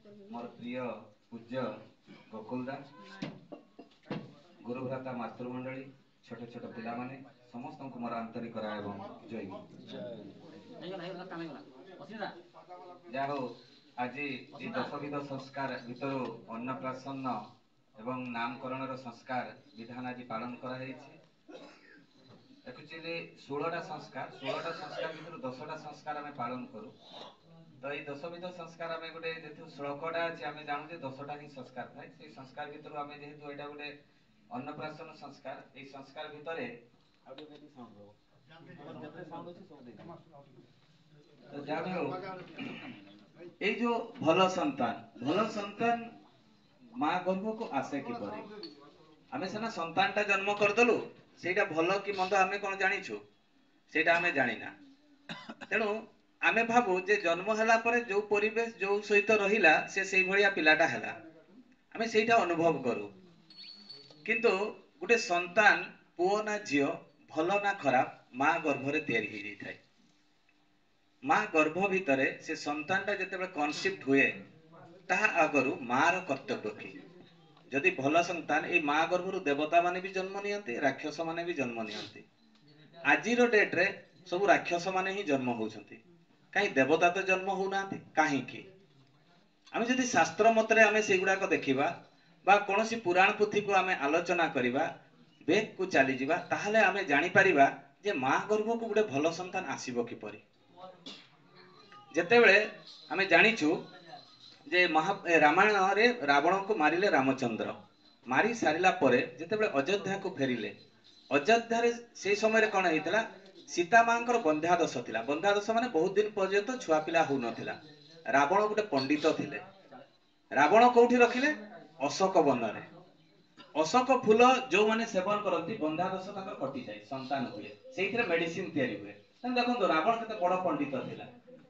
मोर प्रिय पूज्य गोकुल दास गुरुभ्राता मातृमंडली छोट छोट पिला माने समस्त को मोर आंतरिक एवं जय जा हो आज ये दशविध संस्कार भितर अन्नप्राशन एवं नामकरण संस्कार विधान आज पालन करा एक्चुअली 16टा संस्कार भितर 10टा संस्कार आम पालन करूँ तो ये दशविध संस्कार आम गोटे जेहतु श्लोकटा अच्छे आम जानू 10टा ही संस्कार थाए से संस्कार भितर आम जेहतु यहाँ गोटे अन्नप्राशन संस्कार ये संस्कार भितर ये जो भल संतान माँ गर्भ को आसे कि आम सीना संतानटा जन्म करदेलु से भल कि मंद आम कौन जाचु से आम जाना तेणु आमे भाबु जे जन्म हैला परे जो परिवेश जो सहित रहिला से भलिया पिलाटा हैला आमे सेटा अनुभव करू किंतु गुटे संतान पुओ ना झियो भल ना खराब माँ गर्भरे तैयारी हो जाए माँ गर्भ भितर से संतानटा जेतेबेले कनसिप्ट हुए ताहा आगरु माँ रो कर्तव्य कि जदि भल संतान ए माँ गर्भरु देवता माने भी जन्म नियंती राक्षस माने भी जन्म नियंती आजिरो डेट रे सब राक्षस माने ही जन्म होउछंती कहीं देवता तो जन्म होना कहीं आम जदि शास्त्र मतरे आम से गुड़ाक देखा बा कौन सी पुराण पुथी को आम आलोचना करवा बेग को चली जावा ताहले आम जानीपर जे माँ गर्भ को गोटे भल संतान आसब किपरि जेतेबेले आम जानिछु जे रामायण रे रावण को मारिले रामचंद्र मारी सारिला परे जेतेबेले अयोध्या को फेरिले अयोध्या रे से समय कौन होता सीता माँ बंध्यादश थिला बंध्यादश माने बहुत दिन पर्यंत छुआ पिला हो नथिला रावण गोटे पंडित थिले रावण कोठी रखिले अशोक वन रे अशोक फूल जो माने सेवन करती बंध्यादश ताकर कटि जाय संतान हुए सेइथरे मेडिसिन तयारी हुए तन देखो रावण केते बड़ पंडित थिला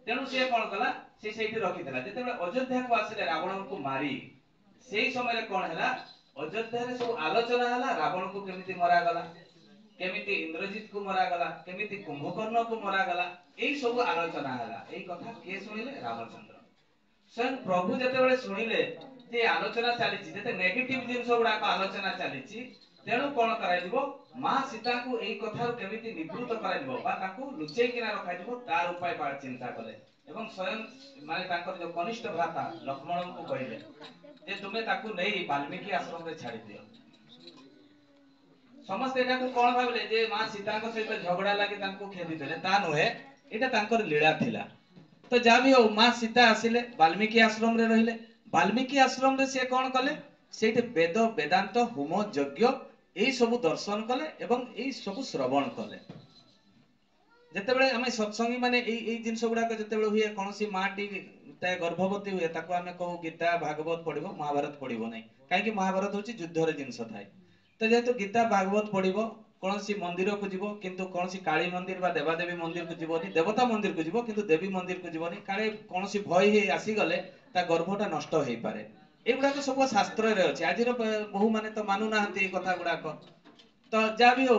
तेणु से कौन कला से सेठी रखिथिला जेतेबेले अयोध्या को आसिले रावण को मारी सेई समय कौन हैला अयोध्या रे सब आलोचना हैला रावण को केमिति मरा गला केमिति इंद्रजित को मरा गला केमिति कुंभकर्ण को मरा गला एई सब आलोचना हैला एई कथा के सुनिले रामचंद्र स्वयं प्रभु जेतेबेले सुनिले जे आलोचना चलीछि जेते नेगेटिव जिंस गुडा को आलोचना चलीछि तेणु कोन कराय दिबो मां सीता को एई कथा केमिति निवृत्त कराय दिबो बा ताको लुचेई किना रखाय दिबो तार उपाय बा चिंता कले एवं स्वयं माने ताकर जो कनिष्ठ भ्राता लक्ष्मण को कहिले जे तुमे ताको नेई वाल्मीकि आश्रम रे छाडी दियो समस्त एटा को कोन भाबले जे मां सीता को सहित झगड़ा लागि ताको खेदी देले ता नहे एटा ताकर लीला थिला तो जा भी हो मां सीता आसिले वाल्मीकि आश्रम रे रहिले वाल्मीकि आश्रम रे से कोन कले सेठी वेद वेदांत होम यज्ञ एई सब दर्शन कले एवं एई सब श्रवण कले जेतेबेले आमे सत्संगी माने एई जिंस गुडा को जेतेबेले हुए कोनसी माटी ता गर्भवती हुए ताको आमे कहू गीता भागवत पढिबो महाभारत पढिबो नै काहे कि महाभारत होची युद्ध रे जिंस थाए तो जेहेतु गीता भागवत पढ़िबो कौन सी मंदिर को जीवो किंतु कौन सी काली मंदिर बा देवादेवी मंदिर को जीवोनी देवता मंदिर को जीवो किंतु देवी मंदिर को जीवोनी काले कौन सी भय हे आसी गले ता गर्भटा नष्ट होई पारे एगुडा को सब शास्त्र रे अछि आजिर बहु माने तो मानु नाहंती कथा गुडा को तो जा भी हो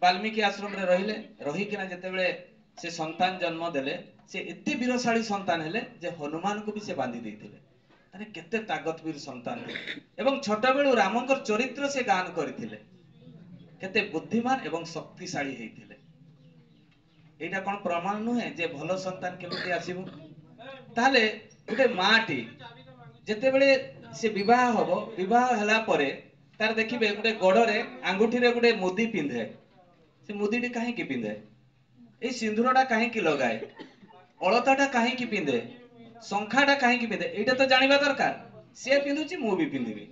वाल्मीकि आश्रम रे रहिले रही किना जेतेबेले से संतान जन्म देले से एते वीरशाली संतान हेले जे हनुमान को भी से बांधी देथिले अरे केते ताकतवीर संतान एवं छोट बेलू रामंकर चरित्र से गान करथिले केते बुद्धिमान एवं शक्तिशाली हेथिले एटा कोन प्रमाण नुहे जे भलो संतान केमिति आसीबो ताले गुटे माटी जेतेबेले से विवाह होबो विवाह हला परे तार देखिबे गुटे गोडरे अंगूठी रे गुटे मुदी पिंधे से मुदीटी काहे की पिंधे ए सिंदूरटा काहे की लगाए अलताटा काहे की पिंधे संखाटा काहे की पिंधे एटा तो जानिबा दरकार से पिंधुची मु भी पिंधिबी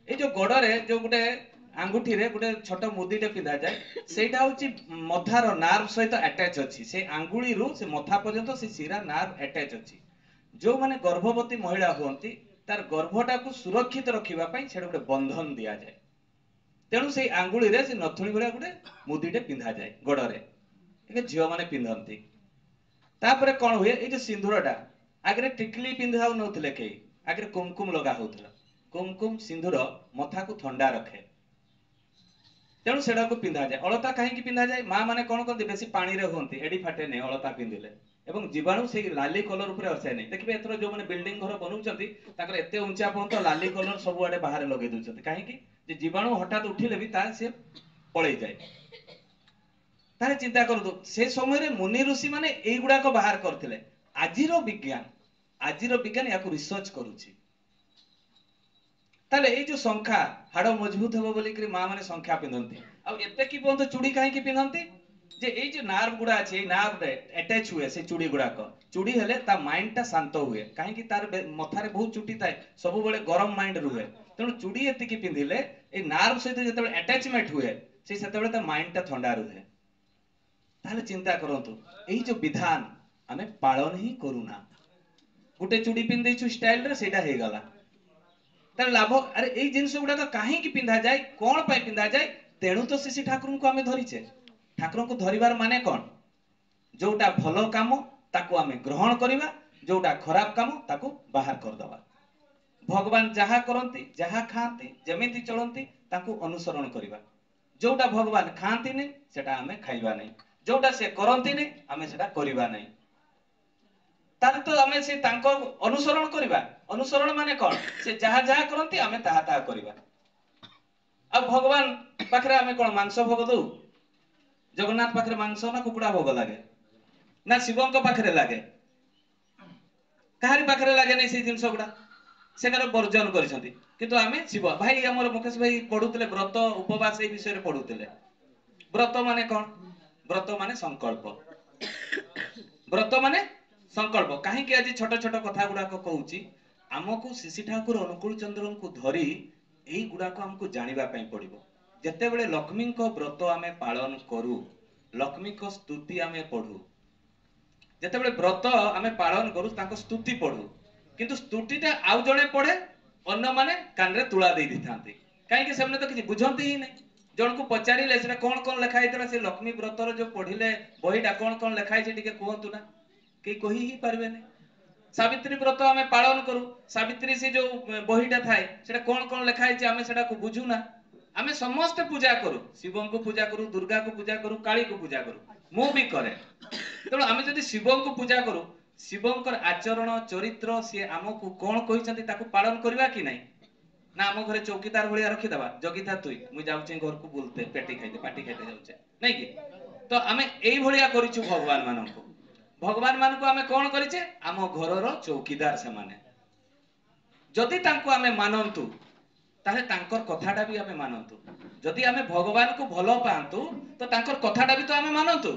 ए जो गोडरे जो गुटे अंगूठी रे गुटे छोट मुदीटे पिंधा जाए सेटा होची मथार नार्व सहित अटैच अछि से अंगुली रु से मथा पर्यंत से सिरा नार्व अटैच अछि जो माने गर्भवती महिला होंती तार गर्भटा को सुरक्षित रखिबा पई सेडा गुटे बंधन दिया जाए तेणु से अंगुली रे से नथुणी भलिया गुटे मुदीटे पिंधा जाए गोडरे ए झियो माने पिंधंती तापरे कोन हुए ए जो सिंदूरटा आगे टिकली पिंधा नौथिले के आगे कुमकुम लगा होउथला कुमकुम सिंदूर मथा को ठंडा रखे तेणु सेडा को पिंधा जाए अलता कहीं पिंधा जाए माँ माने कौन करती बेसी पानी रे होंती एडी फाटे ने अलता पिंधिले ଏବଂ ଜୀବାଣୁ ସେଇ ଲାଲି କଲର ଉପରେ ଅସେ ନାହିଁ। ଦେଖିବେ ଏଥର ଯୋଉମାନେ ବିଲ୍ଡିଂ ଘର ବନଉଛନ୍ତି ତାଙ୍କର ଏତେ ଉଞ୍ଚା ପର୍ଯ୍ୟନ୍ତ ଲାଲି କଲର ସବୁଆଡେ ବାହାରେ ଲଗେଇ ଦଉଛନ୍ତି, କାହିଁକି? ଯେ ଜୀବାଣୁ ହଠାତ୍ ଉଠିଲେ ବି ତା ସେ ପଳେଇ ଯାଏ। ତାହେଲେ ଚିନ୍ତା କରନ୍ତୁ ସେ ସମୟରେ ମୁନି ଋଷି ମାନେ ଏଇଗୁଡାକ ବାହାର କରିଥିଲେ। ଆଜିର ବିଜ୍ଞାନ ୟାକୁ ରିସର୍ଚ୍ଚ କରୁଛି। ତାହେଲେ ଏଇ ଯୋଉ ଶଙ୍ଖା ହାଡ ମଜବୁତ ହେବ ବୋଲିକିରି ମା ମାନେ ଶଙ୍ଖା ପିନ୍ଧନ୍ତି। ଆଉ ଏତେ କି ପର୍ଯ୍ୟନ୍ତ ଚୁଡି କାହିଁକି ପିନ୍ଧନ୍ତି? ଯେ ଏଇ ଯୋଉ ନାର୍ଭ ଗୁଡା ଅଛି, ଏଇ ନାର୍ଭରେ ଆଟାଚ ହୁଏ ସେ ଚୁଡି ଗୁଡାକ। ଚୁଡି ହେଲେ ତା ମାଇଣ୍ଡ ଟା ଶାନ୍ତ ହୁଏ, କାହିଁକି? ତାର ମଥାରେ ବହୁତ ଚୁଟି ଥାଏ, ସବୁବେଳେ ଗରମ ମାଇଣ୍ଡ ରୁହେ। ତେଣୁ ଚୁଡି ଏତିକି ପିନ୍ଧିଲେ ଏଇ ନାର୍ଭ ସହିତ ଯେତେବେଳେ ଆଟାଚମେଣ୍ଟ ହୁଏ ସେତେବେଳେ ତା ମାଇଣ୍ଡ ଟା ଥଣ୍ଡା ରୁହେ। ତାହେଲେ ଚିନ୍ତା କରନ୍ତୁ ଏଇ ଯୋଉ ବିଧାନ ଆମେ ପାଳନ ହିଁ କରୁନା। ଗୋଟେ ଚୁଡି ପିନ୍ଧି ଦେଇଛୁ ଷ୍ଟାଇଲରେ, ସେଇଟା ହେଇଗଲା। ତାର ଲାଭ? ଆରେ ଏଇ ଜିନିଷ ଗୁଡାକ କାହିଁକି ପିନ୍ଧା ଯାଏ, କଣ ପାଇଁ ପିନ୍ଧା ଯାଏ? ତେଣୁ ତ ଶ୍ରୀ ଠାକୁରଙ୍କୁ ଆମେ ଧରିଛେ। ଠାକୁରଙ୍କୁ ଧରିବାର ମାନେ କଣ? ଯୋଉଟା ଭଲ କାମ ତାକୁ ଆମେ ଗ୍ରହଣ କରିବା, ଯୋଉଟା ଖରାପ କାମ ତାକୁ ବାହାର କରିଦବା। ଭଗବାନ ଯାହା କରନ୍ତି, ଯାହା ଖାଆନ୍ତି, ଯେମିତି ଚଳନ୍ତି ତାକୁ ଅନୁସରଣ କରିବା। ଯୋଉଟା ଭଗବାନ ଖାଆନ୍ତିନି ସେଟା ଆମେ ଖାଇବା ନାହିଁ, ଯୋଉଟା ସେ କରନ୍ତିନି ଆମେ ସେଟା କରିବା ନାହିଁ। ତାହେଲେ ତ ଆମେ ସେ ତାଙ୍କ ଅନୁସରଣ କରିବା। ଅନୁସରଣ ମାନେ କଣ? ସେ ଯାହା ଯାହା କରନ୍ତି ଆମେ ତାହା ତାହା କରିବା। ଆଉ ଭଗବାନ ପାଖରେ ଆମେ କଣ ମାଂସ ଭୋଗ ଦଉ? ଜଗନ୍ନାଥ ପାଖରେ ମାଂସ ନା କୁକୁଡା ଭୋଗ ଲାଗେ? ନା ଶିବଙ୍କ ପାଖରେ ଲାଗେ? କାହାରି ପାଖରେ ଲାଗେ ନାହିଁ ସେଇ ଜିନିଷ ଗୁଡା। ସେଠାରେ ବର୍ଜନ କରିଛନ୍ତି। କିନ୍ତୁ ଆମେ ଶିବ ଭାଇ, ଆମର ମୁକେଶ ଭାଇ ପଢୁଥିଲେ ବ୍ରତ ଉପବାସ ଏଇ ବିଷୟରେ ପଢୁଥିଲେ। ବ୍ରତ ମାନେ କଣ? ବ୍ରତ ମାନେ ସଂକଳ୍ପ। ବ୍ରତ ମାନେ ସଂକଳ୍ପ। କାହିଁକି ଆଜି ଛୋଟ ଛୋଟ କଥା ଗୁଡାକ କହୁଛି? ଆମକୁ ଶ୍ରୀ ଠାକୁର ଅନୁକୂଳ ଚନ୍ଦ୍ରଙ୍କୁ ଧରି ଏଇ ଗୁଡାକ ଆମକୁ ଜାଣିବା ପାଇଁ ପଡିବ। ଯେତେବେଳେ ଲକ୍ଷ୍ମୀଙ୍କ ବ୍ରତ ଆମେ ପାଳନ କରୁ, ଲକ୍ଷ୍ମୀଙ୍କ ସ୍ତୁତି ଆମେ ପଢୁ। ଯେତେବେଳେ ବ୍ରତ ଆମେ ପାଳନ କରୁ ତାଙ୍କ ସ୍ତୁତି ପଢୁ, କିନ୍ତୁ ସ୍ତୁତିଟା ଆଉ ଜଣେ ପଢେ, ଅନ୍ୟମାନେ କାନରେ ତୁଳା ଦେଇ ଦେଇଥାନ୍ତି। କାହିଁକି? ସେମାନେ ତ କିଛି ବୁଝନ୍ତି ହିଁ ନାହିଁ। ଜଣକୁ ପଚାରିଲେ ସେଟା କଣ କଣ ଲେଖା ହେଇଥିଲା ସେ ଲକ୍ଷ୍ମୀ ବ୍ରତର ଯୋଉ ପଢିଲେ ବହିଟା, କଣ କଣ ଲେଖା ହେଇଛି ଟିକେ କୁହନ୍ତୁ ନା? କେହି କହି ହିଁ ପାରିବେନି। ସାବିତ୍ରୀ ବ୍ରତ ଆମେ ପାଳନ କରୁ, ସାବିତ୍ରୀ ସେ ଯୋଉ ବହିଟା ଥାଏ ସେଟା କଣ କଣ ଲେଖା ହେଇଛି ଆମେ ସେଟାକୁ ବୁଝୁନା। ଆମେ ସମସ୍ତେ ପୂଜା କରୁ, ଶିବଙ୍କୁ ପୂଜା କରୁ, ଦୁର୍ଗାକୁ ପୂଜା କରୁ, କାଳୀକୁ ପୂଜା କରୁ, ମୁଁ ବି କରେ। ତେଣୁ ଆମେ ଯଦି ଶିବଙ୍କୁ ପୂଜା କରୁ, ଶିବଙ୍କର ଆଚରଣ ଚରିତ୍ର ସିଏ ଆମକୁ କଣ କହିଛନ୍ତି ତାକୁ ପାଳନ କରିବା କି ନାହିଁ? ନା ଆମ ଘରେ ଚୌକିଦାର ଭଳିଆ ରଖିଦବା, ଜଗିଥା ତୁଇ, ମୁଁ ଯାଉଛି ଘରକୁ ବୁଲତେ, ପେଟି ଖାଇତେ ପାଟି ଖାଇତେ ଯାଉଛେ, ନାଇଁ କି? ତ ଆମେ ଏଇଭଳିଆ କରିଛୁ ଭଗବାନ ମାନଙ୍କୁ। ଭଗବାନ ମାନଙ୍କୁ ଆମେ କଣ କରିଛେ? ଆମ ଘରର ଚୌକିଦାର ସେମାନେ। ଯଦି ତାଙ୍କୁ ଆମେ ମାନନ୍ତୁ ତାହେଲେ ତାଙ୍କର କଥାଟା ବି ଆମେ ମାନନ୍ତୁ। ଯଦି ଆମେ ଭଗବାନଙ୍କୁ ଭଲ ପାଆନ୍ତୁ ତ ତାଙ୍କର କଥାଟା ବି ତ ଆମେ ମାନନ୍ତୁ।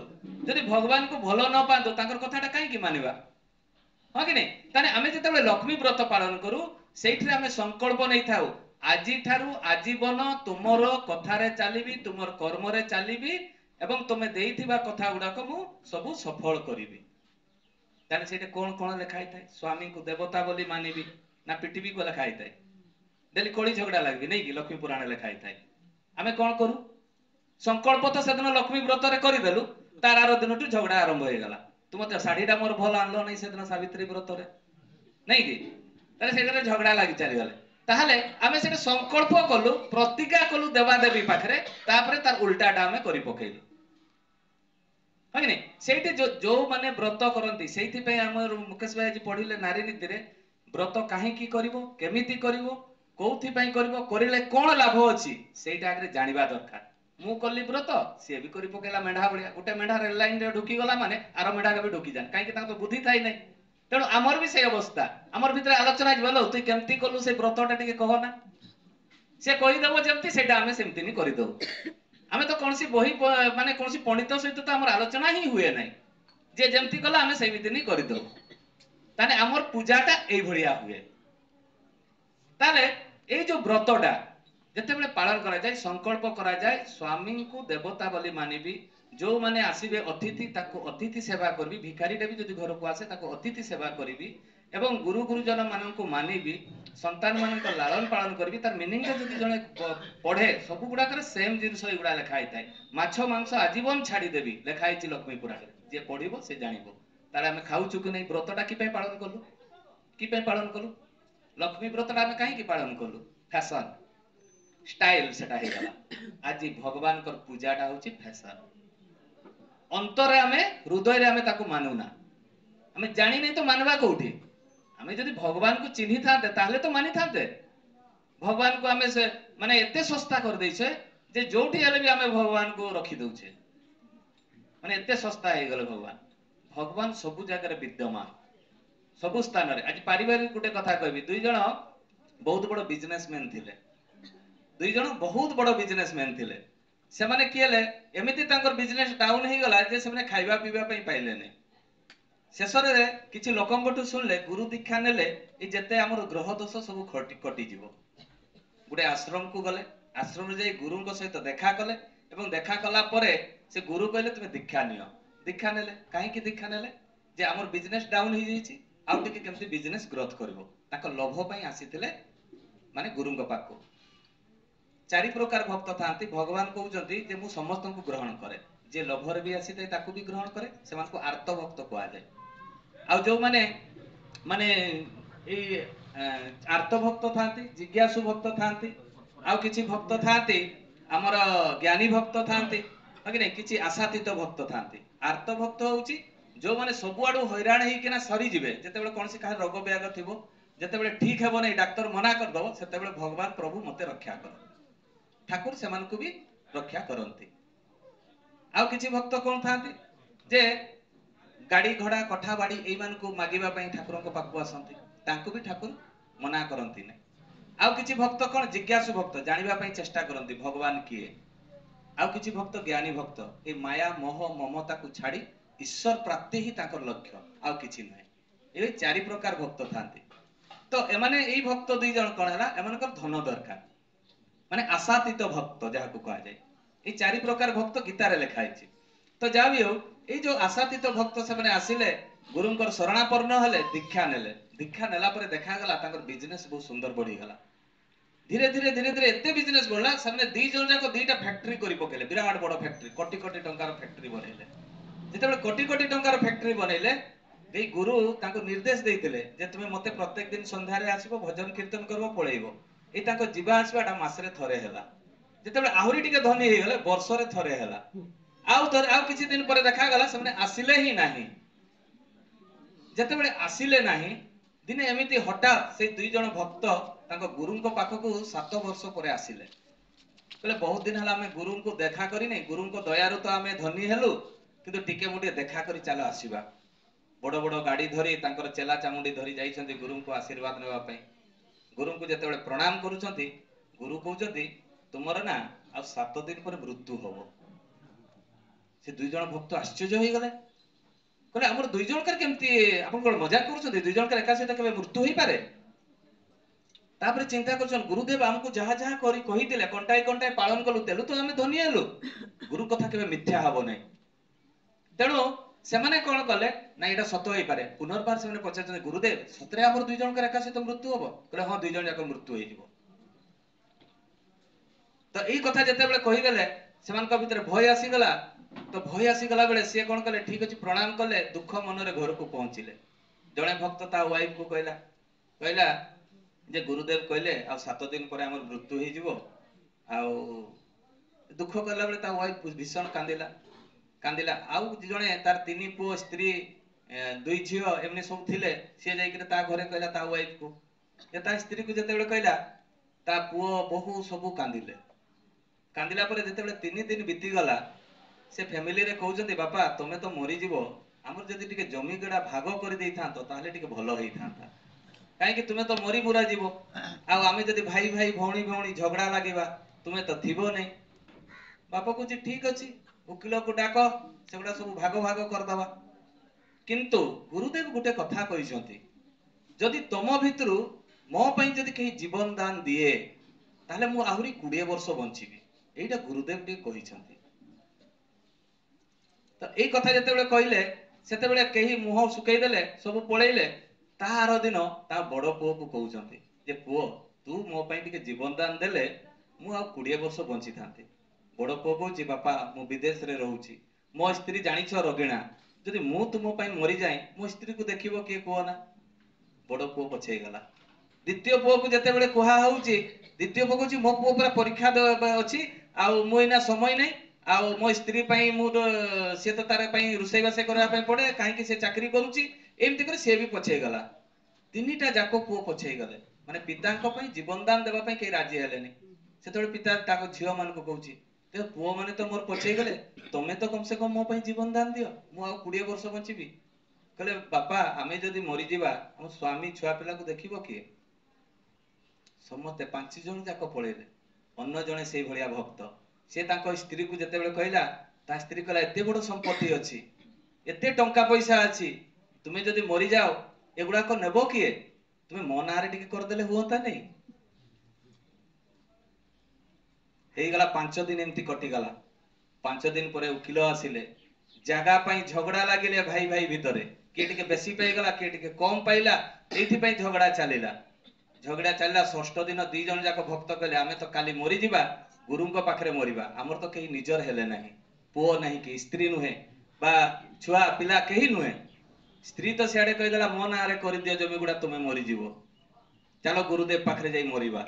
ଯଦି ଭଗବାନଙ୍କୁ ଭଲ ନ ପାଆନ୍ତୁ ତାଙ୍କର କଥାଟା କାହିଁକି ମାନିବା? ହଁ କି ନାଇଁ? ତାହେଲେ ଆମେ ଯେତେବେଳେ ଲକ୍ଷ୍ମୀ ବ୍ରତ ପାଳନ କରୁ ସେଇଥିରେ ଆମେ ସଂକଳ୍ପ ନେଇଥାଉ, ଆଜିଠାରୁ ଆଜୀବନ ତୁମର କଥାରେ ଚାଲିବି, ତୁମର କର୍ମରେ ଚାଲିବି ଏବଂ ତୁମେ ଦେଇଥିବା କଥା ଗୁଡାକ ମୁଁ ସବୁ ସଫଳ କରିବି। ତାହେଲେ ସେଇଟା କଣ କଣ ଲେଖା ହେଇଥାଏ? ସ୍ୱାମୀଙ୍କୁ ଦେବତା ବୋଲି ମାନିବି, ନା ପିଟିବି କୁ ଲେଖା ହେଇଥାଏ? ଡେଲି କଳି ଝଗଡା ଲାଗିବି, ନାଇଁ କି? ଲକ୍ଷ୍ମୀ ପୁରାଣ ଲେଖା ହେଇଥାଏ। ଆମେ କଣ କରୁ? ସଂକଳ୍ପ ତ ସେଦିନ ଲକ୍ଷ୍ମୀ ବ୍ରତରେ କରିଦେଲୁ, ତାର ଆର ଦିନଠୁ ଝଗଡା ଆରମ୍ଭ ହେଇଗଲା। ତୁ ମତେ ଶାଢୀଟା ମୋର ଭଲ ଆଣିଲ ନାହିଁ ସେଦିନ ସାବିତ୍ରୀ ବ୍ରତରେ, ନାଇଁ କି? ତାହେଲେ ସେଇଥିରେ ଝଗଡା ଲାଗି ଚାଲିଗଲେ। ତାହେଲେ ଆମେ ସେଟା ସଂକଳ୍ପ କଲୁ, ପ୍ରତିଜ୍ଞା କଲୁ ଦେବାଦେବୀ ପାଖରେ, ତାପରେ ତାର ଉଲ୍ଟାଟା ଆମେ କରି ପକେଇଲୁ। ହଁ କି ନାଇଁ? ସେଇଠି ଯୋଉମାନେ ବ୍ରତ କରନ୍ତି, ସେଇଥିପାଇଁ ଆମର ମୁକେଶ ଭାଇ ଆଜି ପଢିଲେ ନାରୀ ନୀତିରେ ବ୍ରତ କାହିଁକି କରିବ, କେମିତି କରିବ, କୋଉଥିପାଇଁ କରିବ, କରିଲେ କଣ ଲାଭ ଅଛି, ସେଇଟା ଆଗରେ ଜାଣିବା ଦରକାର। ମୁଁ କଲି ବ୍ରତ, ସିଏ ବି କରି ପକେଇଲା ମେଣ୍ଢା ଭଳିଆ। ଗୋଟେ ମେଣ୍ଢା ରେଳ ଲାଇନରେ ଢୁକିଗଲା ମାନେ ଆର ମେଣ୍ଢା କେବେ ଢୁକିଯାଏ, କାହିଁକି? ତାଙ୍କ ତ ବୁଦ୍ଧି ଥାଇ ନାହିଁ। ତେଣୁ ଆମର ବି ସେଇ ଅବସ୍ଥା। ଆମର ଭିତରେ ଆଲୋଚନା ଯିବ, ତୁଇ କେମିତି କଲୁ ସେ ବ୍ରତଟା ଟିକେ କହ ନା। ସେ କହିଦବ ଯେମିତି ସେଇଟା ଆମେ ସେମିତି ହିଁ କରିଦଉ। ଆମେ ତ କୌଣସି ବହି ମାନେ କୌଣସି ପଣ୍ଡିତ ସହିତ ତ ଆମର ଆଲୋଚନା ହିଁ ହୁଏ ନାହିଁ। ଯେ ଯେମିତି କଲା ଆମେ ସେମିତି ହିଁ କରିଦଉ। ତାହେଲେ ଆମର ପୂଜାଟା ଏଇଭଳିଆ ହୁଏ। ତାହେଲେ ଏଇ ଯୋଉ ବ୍ରତଟା ଯେତେବେଳେ ପାଳନ କରାଯାଏ, ସଂକଳ୍ପ କରାଯାଏ, ସ୍ୱାମୀଙ୍କୁ ଦେବତା ବୋଲି ମାନିବି, ଯୋଉମାନେ ଆସିବେ ଅତିଥି ତାକୁ ଅତିଥି ସେବା କରିବି, ଭିକାରୀଟେ ବି ଯଦି ଘରକୁ ଆସେ ତାକୁ ଅତିଥି ସେବା କରିବି ଏବଂ ଗୁରୁ ଗୁରୁଜନ ମାନଙ୍କୁ ମାନିବି, ସନ୍ତାନ ମାନଙ୍କ ଲାଳନ ପାଳନ କରିବି। ତାର ମିନିଂଟା ଯଦି ଜଣେ ପଢେ, ସବୁ ଗୁଡାକରେ ସେମ ଜିନିଷ ଏଗୁଡା ଲେଖା ହେଇଥାଏ। ମାଛ ମାଂସ ଆଜୀବନ ଛାଡିଦେବି ଲେଖା ହେଇଛି ଲକ୍ଷ୍ମୀ ପୁରାଣରେ। ଯିଏ ପଢିବ ସେ ଜାଣିବ। ତାହେଲେ ଆମେ ଖାଉଛୁ କି ନାଇଁ? ବ୍ରତଟା କି ପାଇଁ ପାଳନ କଲୁ? କି ପାଇଁ ପାଳନ କଲୁ? ଲକ୍ଷ୍ମୀ ବ୍ରତଟା ଆମେ କାହିଁକି ପାଳନ କଲୁ? ଫ୍ୟାସନ, ଷ୍ଟାଇଲ ସେଟା ହେଇଗଲା। ଆଜି ଭଗବାନଙ୍କର ପୂଜାଟା ହଉଛି ଫ୍ୟାସନ। ଅନ୍ତରରେ ଆମେ, ହୃଦୟରେ ଆମେ ତାକୁ ମାନୁନା। आमे जानी नहीं तो मानवा कोठी आमे जदि भगवान को चिन्ही थाते ताहले तो मानि थाते भगवान को आमे से माने एते सस्ता कर दैछे जे जोठी हेले भी आमे भगवान को रखी दउछे माने एते सस्ता हे गले भगवान भगवान सब जगह विद्यमान सब स्थान रे आज पारिवारिक गुटे कथा कहबी दुई जण बहुत बड़ बिजनेसमैन थिले दुई जण बहुत बड़ बिजनेसमैन थिले से माने किएले एमिति तांकर बिजनेस डाउन हे गला जे से माने खाइबा पीबा पई पाइले नै शेषरे किछि लोकंगठु सुनले गुरु दीक्षा नेले ए जते हमर ग्रह दोष सब कटि जीवो गुटे आश्रम को गले आश्रम जाई गुरु सहित देखा कले एवं देखा कला परे से गुरु कहले तुम दीक्षा नियो दीक्षा नेले काहे की दीक्षा नेले जे हमर बिजनेस डाउन हो जाईछि आउ टिके केमति बिजनेस ग्रोथ करबो ताको लोभ पई आसीथिले माने गुरुंग पाखो चारि प्रकार भक्त थांती भगवान कहउजंती जे मु समस्त को ग्रहण करे जे लोभर भी आसीते ताको भी ग्रहण करे सेमान को आर्त भक्त कहआ जाय आउ जो माने माने ए आर्त भक्त थांती जिज्ञासु भक्त थांती आउ किछि भक्त थांती हमर ज्ञानी भक्त थांती कि नै किछि आशातीत भक्त थांती आर्त भक्त होउची जो माने सबुआडू हैरान हेई केना सरी जिवे जेतेबेले कोनसी काहे रोग व्याग थिबो जेतेबेले ठीक हेबो नै डॉक्टर मना कर दबो सेतेबेले भगवान प्रभु मते रक्षा कर ठाकुर सेमान को भी रक्षा करंती आउ किछि भक्त कोन थांती जे गाड़ी घोड़ा कठा बाड़ी एई मान को मागिबा पई ठाकुर को पाखु आसंती तांको भी ठाकुर मना करंती नै आउ किछि भक्त कोन जिज्ञासु भक्त जानिबा पई चेष्टा करंती भगवान किए आउ किछि भक्त ज्ञानी भक्त ए माया मोह ममता को छाड़ी ईश्वर प्राप्ति ही ताकर लक्ष्य आउ किछि नै ए चारि प्रकार भक्त थांती तो एमाने एई भक्त दुई जण कोन हला एमानकर धन दरकार माने आशातीत भक्त जहा को कहा जाय ए चारि प्रकार भक्त गीता रे लिखा है तो जा भी हो ए जो आशातीत भक्त से माने आसिले गुरुंकर शरणापन्न हले दीक्षा नेला परे देखा गला ताकर बिजनेस बहुत सुंदर बढ़ी गला धीरे धीरे एते बिजनेस बढ़ला सामने दी जण जाको दीटा फैक्ट्री करी पकेले विराट बड़ फैक्ट्री कोटी कोटी टंकार फैक्ट्री बनैले जेतेबेले कोटी कोटी टंकार फैक्ट्री बनैले देई गुरु ताको निर्देश देइतिले जे तुमे मते प्रत्येक दिन संध्या रे आसीबो भजन कीर्तन करबो पळेइबो ए ताको जीवा आसीबाटा मासरे थरे हैला जेतेबेले आहुरी टिके धनी हे गेले वर्षरे थरे हैला आउ किछि दिन परे देखा गला सामने आसिले ही नाही जेतेबेले आसिले नाही दिने एमिति हठात से दुई जण भक्त ताको गुरुंको पाखकु 7 वर्ष परे आसिले कहले बहुत दिन हला हमें गुरुंको देखा करी नै गुरुंको दयारु तो हमें धनी हेलु किंतु टिके मुटिए देखा करी चलो आसीबा बड़ बड़ गाड़ी धरी तांकर चेला चामुंडी धरी जाइछन्ती गुरुंको आशीर्वाद नेबा पई गुरुंको जेतेबेले प्रणाम करूछन्ती गुरु कहउछन्ती तुमर ना आ 7 दिन पर मृत्यु होबो से दुई जण भक्त आश्चर्य होई गले कहले हमर दुई जण कर केमती आपन कोन मजाक करूछन्ती दुई जण कर एका सहित केबे मृत्यु होई पारे तापर चिंता करछन गुरुदेव हमको जहा जहा करी कहितिले कंटाई पालन कलु तेलु तो हमें धनी हेलु गुरु कथा केबे मिथ्या हबो नै तेणु से माने कोन कले ना एटा सत होई पारे पुनर्बार से माने पछाचन गुरुदेव सतरे हमर दुई जण कर एका सहित मृत्यु होबो कहले हां दुई जण जाक मृत्यु होई जिवो तो एई कथा जते बेले कहि देले सेमान को भीतर भय आसी गला तो भय आसी गला बेले से कोन कले ठीक अछि प्रणाम कले दुख मन रे घर को पहुंचिले जणे भक्त ता वाइफ को कहला जे गुरुदेव कहले आ 7 दिन पर हमर मृत्यु होई जिवो आ दुख करला बेले ता वाइफ भीषण कांदिला आउ जणे तार तीनी पो स्त्री दुई झियो एमने सब थिले से जाई के ता घरे कहला ता वाइफ को जे ता स्त्री को जते बेले कहला ता पुओ बहु सब कांदिला पर जते बेले 3 दिन बीती गला से फैमिली रे कहउजंती बापा तमे तो मरि जिवो हमर जदी टिके जमी गडा भाग कर देई थांतो ताले टिके भलो होई थांता काहे कि तुमे तो मरि मुरा जिवो आ आमे जदी भाई भाई भौणी भौणी झगड़ा लागिबा तुमे तो थिबो नै बापा को जे ठीक अछि उकिल को डाको सेगुडा सब भाग कर दबा किंतु गुरुदेव गुटे कथा कहिसंती जदी तम भितरु मो पई जदी केही जीवन दान दिए ताले मु आहुरी 20 वर्ष बंचिबी एटा गुरुदेव टी कहिसंती तो एई कथा जते बेले कहिले सेते बेले केही मुह सुकई देले सब पळेइले तार दिन ता बड़ पुओ को कहउसंती जे पुओ तू मो पई टिके जीवन दान देले मु आ 20 वर्ष बंची थांती बड़ पुओ कहउची बापा मु विदेश रे रहउची मो स्त्री जानिछ रगिणा जदि मु तुम पई मरि जाय मो स्त्री को देखिबो के कोना बड़ पुओ पछे गला द्वितीय पुओ को जते बेले कोहा होउची द्वितीय पुओ कहउची मो पुओ पूरा परीक्षा अछि आ मोइना समय नै आ मो स्त्री पई मु से तो तारे पई रुसई बासे करबा पई पड़े काहे कि से चाकरी करूची एमती कर सी भी पछे गला तीनटा जाक पुओ पछे गले माने पिता जीवन दान देवा कहीं राजी हेलेनी से पिता झील मान को कहूँ देख पुओ मैंने तो मोर पछे गले तुम्हें तो कम से कम मो जीवन दान दियो मु 20 वर्ष बंचीबी कहले बापा आमे जदि मरी जीवा हम स्वामी छुआ पिला को देखिबो किए समस्ते 5 जन जाक पळेले अन्य जने से भलिया भक्त से ताको स्त्री को जते बेले कहला ता स्त्री कहला एते बड़ संपत्ति अछि एते टंका पैसा अछि तुमे जदि मरी जाओ एगुडा को नेबो किए तुमे मो नारे टिके कर देले हुअता नहीं हेई गला 5 दिन एमती कटि गला 5 दिन परे उकिल आसिले जागा पई झगड़ा लागिले भाई भाई भितरे के टिके बेसी पाई गला के टिके कम पाइला एथि पई झगड़ा चलिला षष्ठ दिन 2 जन जाक भक्त कहले आमे तो काली मरी जीवा गुरुंको पाखरे मरिबा हमर तो केही निजर हेले नाही पुओ नाही कि स्त्री नुहे बा छुआ पिला केही नुहे स्त्री तो सियाडे कहि देला मो नारे करि दियो जमी गुडा तुमे मरि जीवो चलो गुरुदेव पाखरे जाई मरिबा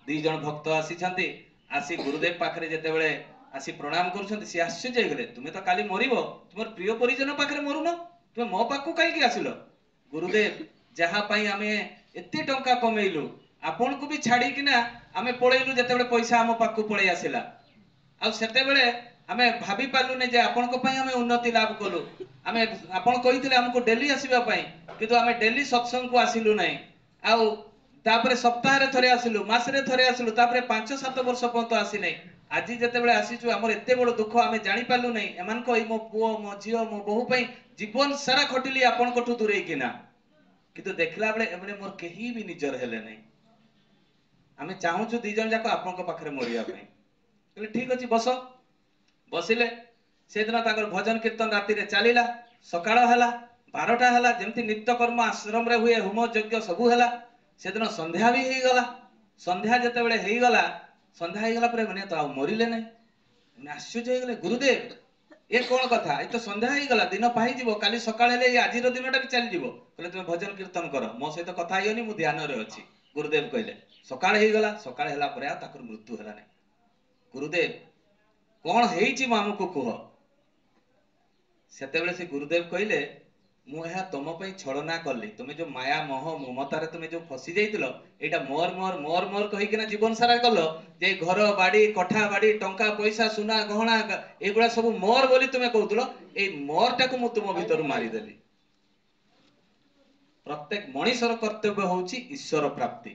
2 जन भक्त आसी छंती आसी गुरुदेव पाखरे जेते बेले आसी प्रणाम करूछंती से आश्चर्य गले तुमे तो काली मरिबो तुमर प्रिय परिजन पाखरे मरुनो तुमे मो पाखु काई कि आसिलो गुरुदेव जहा पई आमे एते टंका कमेइलु आपन को भी छाड़ी कि ना आमे पळेइलु जेते बेले पैसा हम पाखु पळेइ आसिला आ सेते बेले आमे भाबी पालु ने जे आपन को पई आमे उन्नति लाभ कलु आमे आपन कहिथिले हमको डेली आसीबा पई किंतु आमे डेली सत्संग को आसिलु नै आ तापरे सप्ताह रे थरे आसिलु मास रे थरे आसिलु तापरे 5-7 वर्ष पर्यंत आसी नै আজি যেতেবেলে আসিছু আমার এতে বড় দুঃখ আমি জানি পারলু নাই এমান কই মো পুও মো ঝিও মো বহু পাই জীবন সারা খটিলি আপন কঠু দূরেই কিনা কিন্তু দেখলা বেলে এমনে মোর কেহি भी निजर हेले নাই আমি চাহুছু 2 জন যাক আপনক পাখরে মরিয়া পাই বলে ঠিক আছে বসো বসিলে সেদিন তাଙ୍କର ভজন কীর্তন রাতি রে চালিলা সকাଳ ହେଲା 12টা ହେଲା যেমতি নিত্য কর্ম আশ্রম রে हुए হোম যজ্ঞ ସବୁ ହେଲା সেদিন সন্ধ্যা भी হেই গলা সন্ধ্যা যেতেবেলে হেই গলা সন্ধ্যা হয়ে গলা পরে মানে তো মরিলে নাই মানে আশ্চর্য হয়ে গেলে গুরুদেব এ কোন কথা এই তো সন্ধ্যা হয়ে গলা দিন পাই যাব কালি সকাল হেলে এই আজির দিনটা भी চলি যাব কলে তুমি ভজন কীর্তন কর মো সহিত কথা হইনি মু ধ্যান রে अछि गुरुदेव कहले सकाळ हेई गला सकाळ हेला परे आ ताकर मृत्यु हेला नै गुरुदेव कोन हेइची मामको कुह सेते बेले से गुरुदेव कहले मु एहा तम पई छळना करली तुमे जो माया मोह ममता रे तुमे जो फसी जाइतिलो एटा मोर मोर मोर मोर कहि किना जीवन सारा गलो जे घर बाडी कठा बाडी टंका पैसा सुना गहना एगुडा सब मोर बोली तुमे कहउतलो ए मोर टाको मु तुम भीतर मारी देली प्रत्येक मनीषर कर्तव्य होउची ईश्वर प्राप्ति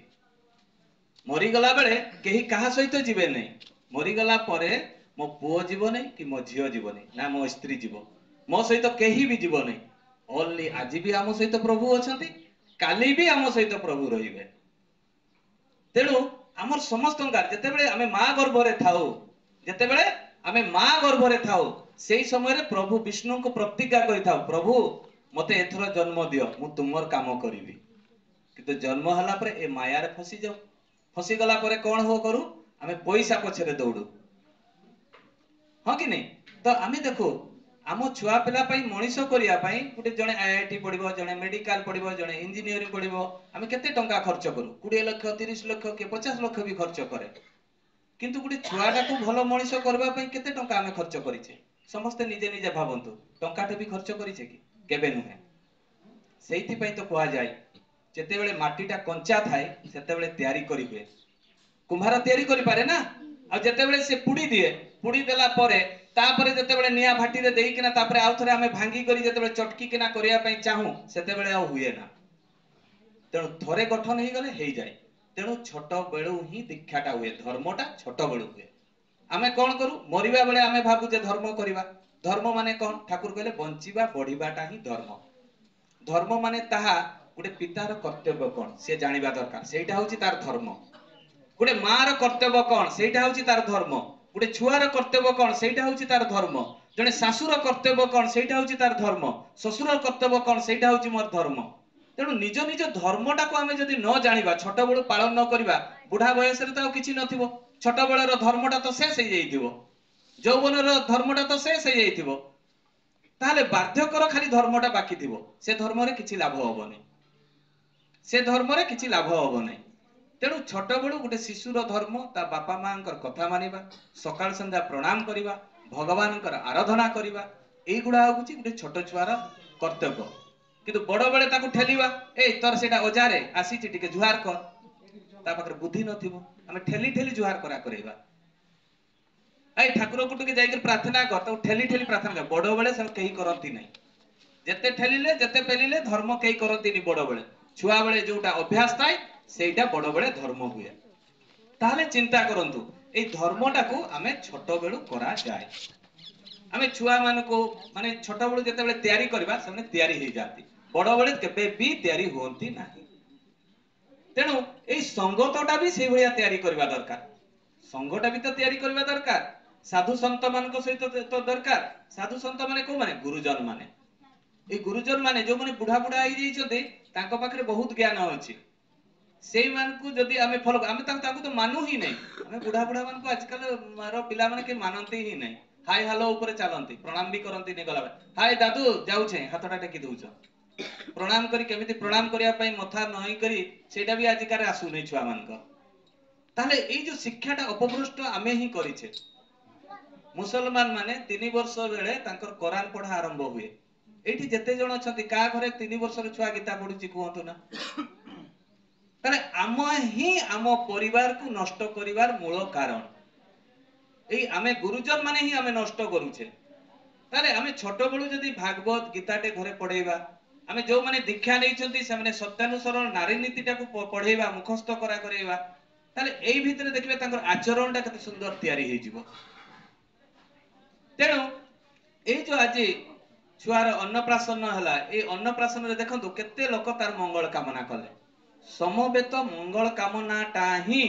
मरी गला बेले केही कहा सहित जीवे नै मरी गला परे मो पुओ जीव नै कि मो झियो जीव नै ना मो स्त्री जीव मो सहित केही भी जीव नै ओनली आज भी आम सहित प्रभु अछंती काली भी आम सहित प्रभु रहिबे तेणु आमर समस्त जेते बेले आमे मां गर्भ रे थाउ जेते बेले आमे मां गर्भ रे थाउ सेही समय रे प्रभु विष्णु को प्रतिज्ञा करि थाउ प्रभु मते एथरो जन्म दियो मु तुमर काम करिवि किंतु जन्म हला परे ए माया रे फसी जाऊ फसी गला परे कोन हो करू आमे पैसा पछरे दौड़ू हां कि नहीं तो आमे देखो आम छुआ पिला पई मनीष करिया पई गुटे जने आईआईटी पढिबो जने मेडिकल पढिबो जने इंजीनियरिंग पढिबो आमे केते टंका खर्च करू 20 लाख 30 लाख के 50 लाख भी खर्च करे किंतु गुटे छुआटा को भलो मनीष करबा पई केते टंका आमे खर्च करिचे समस्त निजे निजे भाबंतु टंकाटे भी खर्च करिचे कि केबे नुहे सेहिति पई तो कोआ जाय जेते बेले माटीटा कंचा थाए सेते बेले तयारी करिवे कुम्हार तयारी करि पारे ना आ जेते बेले से पुडी दिए पुडी देला परे तापरे जेते बेले निया भाटी रे देई किना तापरे आउ थरे हमें भांगी करी जेते बेले चटकी किना करिया पई चाहू सेते बेले आ हुए ना तेणु थरे गठन हेई गले हेई जाय तेणु छोट बेलू ही दीक्षाटा हुए धर्मटा छोट बेलू हुए आमे कोन करू मरिबा बेले आमे भाबू जे धर्म करिबा धर्म माने कोन ठाकुर कहले बंचिबा बढ़िबाटा ही धर्म धर्म माने ताहा गुटे पितार कर्तव्य कोन से जानिबा दरकार सेटा होची तार धर्म गुटे मार कर्तव्य कोन सेटा होची तार धर्म गुटे छुआर कर्तव्य कोन सेटा होची तार धर्म जने सासुर कर्तव्य कोन सेटा होची तार धर्म ससुर कर्तव्य कोन सेटा होची मोर धर्म तेणु निज निज धर्मटा को आमे जदि न जानिबा छोट बेलू पालन न करिबा बुढ़ा बयस रे तो किछि नथिबो छोट बेलर धर्मटा तो शेष हेई जाइतिबो यौवनर धर्मटा तो शेष हेई जाइतिबो ताले बाध्यकर खाली धर्मटा बाकी थिबो से धर्म रे किछि लाभ होबोनी से धर्म रे किछि लाभ होबोनी तेणु छोट बेलू गोटे शिशुर धर्म ता बापा मांकर कथा मानिबा सकाळ संध्या प्रणाम करिबा भगवानकर आराधना करिबा एई गुडा होउची गोटे छोट छुआर कर्तव्य କିନ୍ତୁ ବଡ ବେଳେ ତାକୁ ଠେଲିବା, ଏଇ ତୋର ସେଇଟା ଅଜାରେ ଆସିଛି ଟିକେ ଜୁହାର କର, ତା ପାଖରେ ବୁଦ୍ଧି ନଥିବ, ଆମେ ଠେଲି ଠେଲି ଜୁହାର କରାଇବା। ଏଇ ଠାକୁରକୁ ଟିକେ ଯାଇକି ପ୍ରାର୍ଥନା କର, ତାକୁ ଠେଲି ଠେଲି ପ୍ରାର୍ଥନା କର। ବଡ ବେଳେ ସେ କେହି କରନ୍ତି ନାହିଁ। ଯେତେ ଠେଲିଲେ ଯେତେ ପେଲିଲେ ଧର୍ମ କେହି କରନ୍ତିନି ବଡ ବେଳେ। ଛୁଆ ବେଳେ ଯୋଉଟା ଅଭ୍ୟାସ ଥାଏ ସେଇଟା ବଡ ବେଳେ ଧର୍ମ ହୁଏ। ତାହେଲେ ଚିନ୍ତା କରନ୍ତୁ, ଏଇ ଧର୍ମଟାକୁ ଆମେ ଛୋଟ ବେଳୁ କରାଯାଏ। ଆମେ ଛୁଆ ମାନଙ୍କୁ ମାନେ ଛୋଟ ବେଳୁ ଯେତେବେଳେ ତିଆରି କରିବା ସେମାନେ ତିଆରି ହେଇଯାନ୍ତି, ବଡ ବେଳେ କେବେ ବି ତିଆରି ହୁଅନ୍ତି ନାହିଁ। ତେଣୁ ଏଇ ସଙ୍ଗତଟା ବି ସେଇଭଳିଆ ତିଆରି କରିବା ଦରକାର। ସଂଘଟା ବି ତ ତିଆରି କରିବା ଦରକାର। ସାଧୁ ସନ୍ଥ ମାନଙ୍କ ସହିତ ତ ଦରକାର। ସାଧୁ ସନ୍ଥ ମାନେ କୋଉମାନେ? ଗୁରୁଜନ ମାନେ। ଏଇ ଗୁରୁଜନ ମାନେ ଯୋଉମାନେ ବୁଢା ବୁଢା ହେଇଯାଇଛନ୍ତି ତାଙ୍କ ପାଖରେ ବହୁତ ଜ୍ଞାନ ଅଛି, ସେଇମାନଙ୍କୁ ଯଦି ଆମେ ଫଲୋ, ଆମେ ତାଙ୍କୁ ତ ମାନୁ ହିଁ ନାହିଁ। ଆମେ ବୁଢା ବୁଢା ମାନଙ୍କୁ ଆଜିକାଲି ପିଲାମାନେ କେହି ମାନନ୍ତି ହିଁ ନାହିଁ। ହାଇ ହାଲୋ ଉପରେ ଚାଲନ୍ତି, ପ୍ରଣାମ ବି କରନ୍ତିନି ଗଲାବେଳେ। ହାଇ ଦାଦୁ ଯାଉଛେ ହାତଟା ଟେକି ଦଉଛ, ପ୍ରଣାମ କରି କେମିତି ପ୍ରଣାମ କରିବା ପାଇଁ ମଥା ନଇଁ କରି ସେଇଟା ବି ଆଜିକାଲି ଆସୁନି ଛୁଆ ମାନଙ୍କ। ତାହେଲେ ଏଇ ଯୋଉ ଶିକ୍ଷାଟା ଅପଭ୍ରଷ୍ଟ ଆମେ ହିଁ କରିଛେ। ମୁସଲମାନ ମାନେ 3 ବର୍ଷ ବେଳେ ତାଙ୍କର କୋରାନ ପଢା ଆରମ୍ଭ ହୁଏ। ଏଇଠି ଯେତେ ଜଣ ଅଛନ୍ତି କାହା ଘରେ 3 ବର୍ଷର ଛୁଆ ଗୀତା ପଢୁଛି କୁହନ୍ତୁ ନା? ତାହେଲେ ଆମ ହିଁ ଆମ ପରିବାରକୁ ନଷ୍ଟ କରିବାର ମୂଳ କାରଣ। ଏଇ ଆମେ ଗୁରୁଜନ ମାନେ ହିଁ ଆମେ ନଷ୍ଟ କରୁଛେ। ତାହେଲେ ଆମେ ଛୋଟ ବେଳୁ ଯଦି ଭାଗବତ ଗୀତାଟେ ଘରେ ପଢେଇବା, ଆମେ ଯୋଉମାନେ ଦୀକ୍ଷା ନେଇଛନ୍ତି ସେମାନେ ସତ୍ୟାନୁସରଣ ନାରୀ ନୀତିଟାକୁ ପଢେଇବା, ମୁଖସ୍ଥ କରାଇବା, ତାହେଲେ ଏଇ ଭିତରେ ଦେଖିବେ ତାଙ୍କର ଆଚରଣଟା କେତେ ସୁନ୍ଦର ତିଆରି ହେଇଯିବ। ତେଣୁ ଏଇ ଯୋଉ ଆଜି ଛୁଆର ଅନ୍ନପ୍ରାଶନ ହେଲା, ଏଇ ଅନ୍ନପ୍ରାଶନରେ ଦେଖନ୍ତୁ କେତେ ଲୋକ ତାର ମଙ୍ଗଳ କାମନା କଲେ। ସମବେତ ମଙ୍ଗଳ କାମନାଟା ହିଁ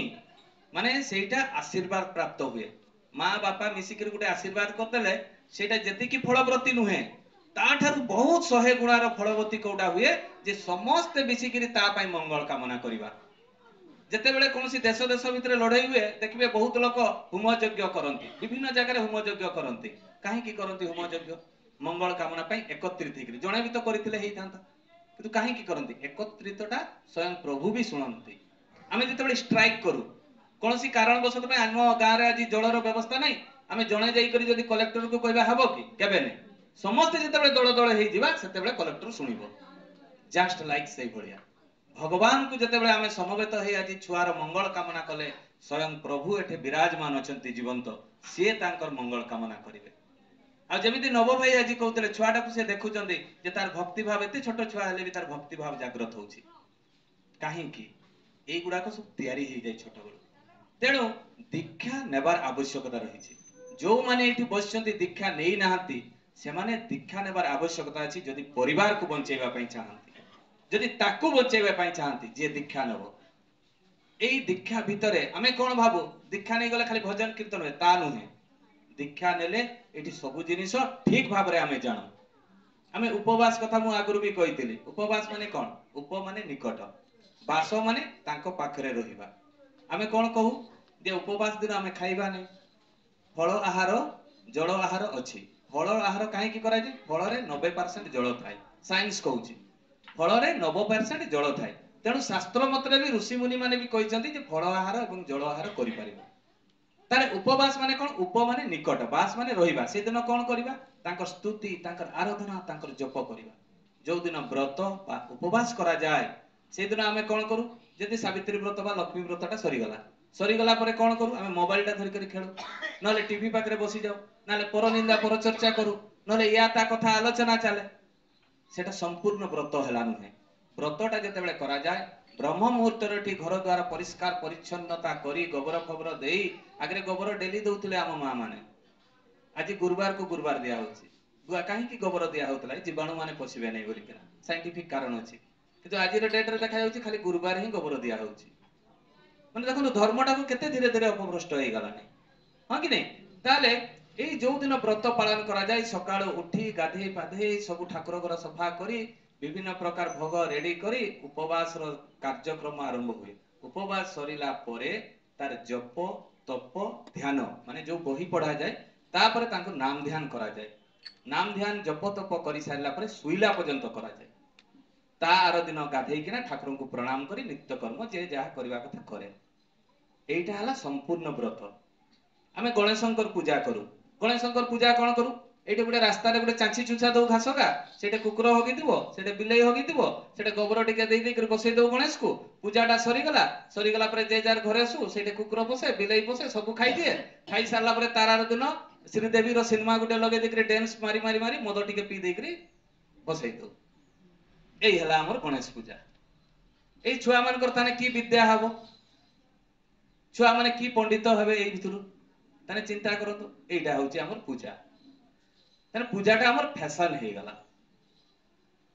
ମାନେ ସେଇଟା ଆଶୀର୍ବାଦ ପ୍ରାପ୍ତ ହୁଏ। ମା ବାପା ମିଶିକିରି ଗୋଟେ ଆଶୀର୍ବାଦ କରିଦେଲେ ସେଇଟା ଯେତିକି ଫଳବ୍ରତୀ ନୁହେଁ, ତାଠାରୁ ବହୁତ 100 ଗୁଣାର ଫଳବତୀ କୋଉଟା ହୁଏ, ଯେ ସମସ୍ତେ ମିଶିକିରି ତା ପାଇଁ ମଙ୍ଗଳ କାମନା କରିବା। ଯେତେବେଳେ କୌଣସି ଦେଶ ଦେଶ ଭିତରେ ଲଢେଇ ହୁଏ ଦେଖିବେ ବହୁତ ଲୋକ ହୋମ ଯଜ୍ଞ କରନ୍ତି, ବିଭିନ୍ନ ଜାଗାରେ ହୋମ ଯଜ୍ଞ କରନ୍ତି। କାହିଁକି କରନ୍ତି ହୋମ ଯଜ୍ଞ? ମଙ୍ଗଳ କାମନା ପାଇଁ ଏକତ୍ରିତ ହେଇକିରି। ଜଣେ ବି ତ କରିଥିଲେ ହେଇଥାନ୍ତା, କିନ୍ତୁ କାହିଁକି କରନ୍ତି? ଏକତ୍ରିତଟା ସ୍ୱୟଂ ପ୍ରଭୁ ବି ଶୁଣନ୍ତି। ଆମେ ଯେତେବେଳେ ଷ୍ଟ୍ରାଇକ୍ କରୁ କୌଣସି କାରଣବଶତ ପାଇଁ, ଆମ ଗାଁରେ ଆଜି ଜଳର ବ୍ୟବସ୍ଥା ନାହିଁ, ଆମେ ଜଣେ ଯାଇକରି ଯଦି କଲେକ୍ଟରକୁ କହିବା ହବ କି? କେବେ ନାହିଁ। ସମସ୍ତେ ଯେତେବେଳେ ଦଳ ଦଳ ହେଇଯିବା ସେତେବେଳେ କଲେକ୍ଟର ଶୁଣିବ। ଜଷ୍ଟ ଲାଇକ୍ ସେଇଭଳିଆ ଭଗବାନଙ୍କୁ ଯେତେବେଳେ ଆମେ ସମବେତ ହେଇ ଆଜି ଛୁଆର ମଙ୍ଗଳ କାମନା କଲେ, ସ୍ୱୟଂ ପ୍ରଭୁ ଏଠି ବିରାଜମାନ ଅଛନ୍ତି ଜୀବନ୍ତ, ସିଏ ତାଙ୍କର ମଙ୍ଗଳ କାମନା କରିବେ। ଆଉ ଯେମିତି ନବ ଭାଇ ଆଜି କହୁଥିଲେ, ଛୁଆଟାକୁ ସେ ଦେଖୁଛନ୍ତି ଯେ ତାର ଭକ୍ତି ଭାବ, ଏତେ ଛୋଟ ଛୁଆ ହେଲେ ବି ତାର ଭକ୍ତି ଭାବ ଜାଗ୍ରତ ହଉଛି। କାହିଁକି? এইগুড়াক সব তৈরি হয়ে যায় ছোট বেলু। তেণু দীক্ষা নেবার আবশ্যকতা রয়েছে। যে এটি বসছেন দীক্ষা নেই না সেমানে দীক্ষা নেবার আবশ্যকতা আছে যদি পরিবারকে বঞ্চাইবা চাহান্তি, যদি তাকে বঞ্চাইবা চাহান্তি যে দীক্ষা নেব। এই দীক্ষা ভিতরে আমি কোন ভাবু দীক্ষা নেই গলে খালি ভজন কীর্তন হুয়ে, তা নুহে। দীক্ষা নেলে এটি সবু জিনিস ঠিক ভাবে আমি জাণু। আমি উপবাস কথা মু আগরু বি কইতিলি। উপবাস মানে কোন? উপ মানে নিকট, বাস মানে তাଙ୍କ পাখରେ ରହିବା। ଆମେ କଣ କହୁ ଯେ ଉପବାସ ଦିନ ଆମେ ଖାଇବା ନାହିଁ, ଫଳ ଆହାର ଜଳ ଆହାର ଅଛି। ଫଳ ଆହାର କାହିଁକି କରାଯାଏ? ଫଳରେ 90% ଜଳ ଥାଏ। ସାଇନ୍ସ କହୁଛି ଫଳରେ 90% ଜଳ ଥାଏ। ତେଣୁ ଶାସ୍ତ୍ର ମତରେ ବି ଋଷିମୁନି ମାନେ ବି କହିଛନ୍ତି ଯେ ଫଳ ଆହାର ଏବଂ ଜଳ ଆହାର କରିପାରିବ। ତାହେଲେ ଉପବାସ ମାନେ କଣ? ଉପ ମାନେ ନିକଟ, ବାସ ମାନେ ରହିବା। ସେଦିନ କଣ କରିବା? ତାଙ୍କର ସ୍ତୁତି, ତାଙ୍କର ଆରାଧନା, ତାଙ୍କର ଜପ କରିବା। ଯୋଉ ଦିନ ବ୍ରତ ବା ଉପବାସ କରାଯାଏ ସେଦିନ ଆମେ କଣ କରୁ? ଯଦି ସାବିତ୍ରୀ ବ୍ରତ ବା ଲକ୍ଷ୍ମୀ ବ୍ରତଟା ସରିଗଲା ପରେ କଣ କରୁ? ଆମେ ମୋବାଇଲଟା ଧରିକରି ଖେଳୁ, ନହେଲେ ଟିଭି ପାଖରେ ବସି ଯାଉ, ନହେଲେ ପରନିନ୍ଦା ପରଚର୍ଚ୍ଚା କରୁ, ନହେଲେ ୟା ତା କଥା ଆଲୋଚନା ଚାଲେ। সেটা সম্পূর্ণ ব্রত হেলা নুহে। ব্রতটা যেতেবেলে করা যায় ব্রহ্ম মুহূর্তরে ঠিক ঘর দ্বার পরিষ্কার পরিচ্ছন্নতা করি গোবর ফোবর দেই, আগে গোবর ডেলি দউଥିଲେ ଆମ মা মানে, আজ গুরুবার কু গুরুবার দিয়া হଉଛି। কাহিଁକି ଗୋବର ଦିଆ ହଉଥିଲା? ଏ ଜୀବାଣୁ ମାନେ ପଶିବେ ନାହିଁ ବୋଲିକିନା, ସାଇଣ୍ଟିଫିକ କାରଣ ଅଛି। କିନ୍ତୁ ଆଜିର ଡେଟରେ ଦେଖାଯାଉଛି ଖାଲି ଗୁରୁବାର ହିଁ ଗୋବର ଦିଆ ହଉଛି। ମାନେ ଦେଖନ୍ତୁ ଧର୍ମଟାକୁ କେତେ ଧୀରେ ଧୀରେ ଅପଭ୍ରଷ୍ଟ ହେଇଗଲାଣି, ହଁ କି ନାଇଁ? ତାହେଲେ এই ଯୋଉ ଦିନ ବ୍ରତ ପାଳନ କରାଯାଏ ସକାଳୁ ଉଠି ଗାଧେଇ ପାଧେଇ ସବୁ ଠାକୁର ଘର ସଫା କରି ବିଭିନ୍ନ ପ୍ରକାର ଭୋଗ ରେଡି କରି ଉପବାସର କାର୍ଯ୍ୟକ୍ରମ ଆରମ୍ଭ ହୁଏ। ଉପବାସ ସରିଲା ପରେ ତାର ଜପ ତପ ଧ୍ୟାନ ମାନେ ଯୋଉ ବହି ପଢାଯାଏ ତାପରେ ତାଙ୍କୁ ନାମ ଧ୍ୟାନ କରାଯାଏ। ନାମ ଧ୍ୟାନ ଜପ ତପ କରି ସାରିଲା ପରେ ଶୋଇଲା ପର୍ଯ୍ୟନ୍ତ କରାଯାଏ। ତା ଆର ଦିନ ଗାଧେଇକିନା ଠାକୁରଙ୍କୁ ପ୍ରଣାମ କରି ନିତ୍ୟକର୍ମ ଯେ ଯାହା କରିବା କଥା କରେ। এইটা ହେଲା ସମ୍ପୂର୍ଣ୍ଣ ବ୍ରତ। ଆମେ ଗଣେଶଙ୍କର ପୂଜା କରୁ। ଗଣେଶଙ୍କର ପୂଜା କଣ କରୁ? ଏଇଠି ଗୋଟେ ରାସ୍ତାରେ ଗୋଟେ ଚାଞ୍ଚି ଚୁଚା ଦଉ ଘାସକା, ସେଠି କୁକୁର ହଗିଥିବ, ସେଠି ବିଲେଇ ହଗିଥିବ, ସେଠି ଗୋବର ଟିକେ ଦେଇ ଦେଇକରି ବସେଇ ଦଉ ଗଣେଶକୁ, ପୂଜାଟା ସରିଗଲା ପରେ ଯେ ଯାର ଘରେ ଆସୁ, ସେଇଠି କୁକୁର ପଶେ, ବିଲେଇ ପଶେ, ସବୁ ଖାଇଦିଏ। ଖାଇ ସାରିଲା ପରେ ତାର ଦିନ ଶ୍ରୀଦେବୀର ସିନେମା ଗୋଟେ ଲଗେଇ ଦେଇକରି ଡ୍ୟାନ୍ସ ମାରି ମାରି ମାରି ମଦ ଟିକେ ପିଇ ଦେଇକରି ବସେଇ ଦଉ। ଏଇ ହେଲା ଆମର ଗଣେଶ ପୂଜା। ଏଇ ଛୁଆ ମାନଙ୍କର ତାନେ କି ବିଦ୍ୟା ହବ, ଛୁଆ ମାନେ କି ପଣ୍ଡିତ ହେବେ ଏଇ ଭିତରୁ, ତାନେ ଚିନ୍ତା କରନ୍ତୁ। এইটা হচ্ছে আমার পূজা। তাহলে পূজাটা আমার ফ্যাশন হয়ে গলা।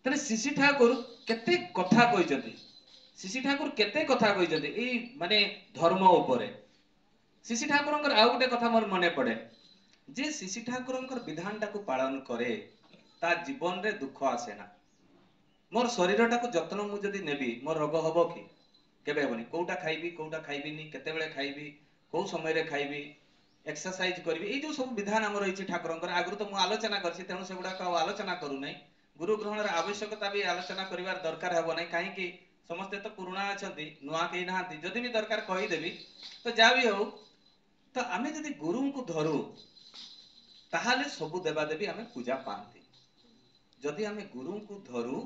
তাহলে শ্রী ঠাকুর কেতে কথা কইଛନ୍ତି, শ্রী ঠাকুর কেতে কথা কইଛନ୍ତି এই মানে ধর্ম উপরে। শ্রী ঠাকুরଙ୍କର ଆଉ ଗୋଟେ କଥା ମୋର ମନେ ପଡେ, ଯେ ଶ୍ରୀ ଠାକୁରଙ୍କର ବିଧାନଟାକୁ ପାଳନ କରେ ତା ଜୀବନରେ ଦୁଃଖ ଆସେ ନା। ମୋର ଶରୀରଟାକୁ ଯତ୍ନ ମୁଁ ଯଦି ନେବି ମୋର ରୋଗ ହବ କି? କେବେ ହେବନି। କୋଉଟା ଖାଇବି କୋଉଟା ଖାଇବିନି, କେତେବେଳେ ଖାଇବି, କୋଉ ସମୟରେ ଖାଇବି, एक्सरसाइज करी, ये जो सब विधान आम रही ठाकुर आगु तो मुझे आलोचना कर गुड़ाक आलोचना करूना। गुरु ग्रहण आवश्यकता भी आलोचना कर दरकार हे ना, कहीं समस्ते तो पुराणा अच्छा नुआ कहीं ना, जदि भी दरकार कहीदेवी तो जहाँ भी हो। तो आम जदि गुरु को धरू ताहले सबु देवादेवी आम पूजा पाती। जदि आम गुरु को धरू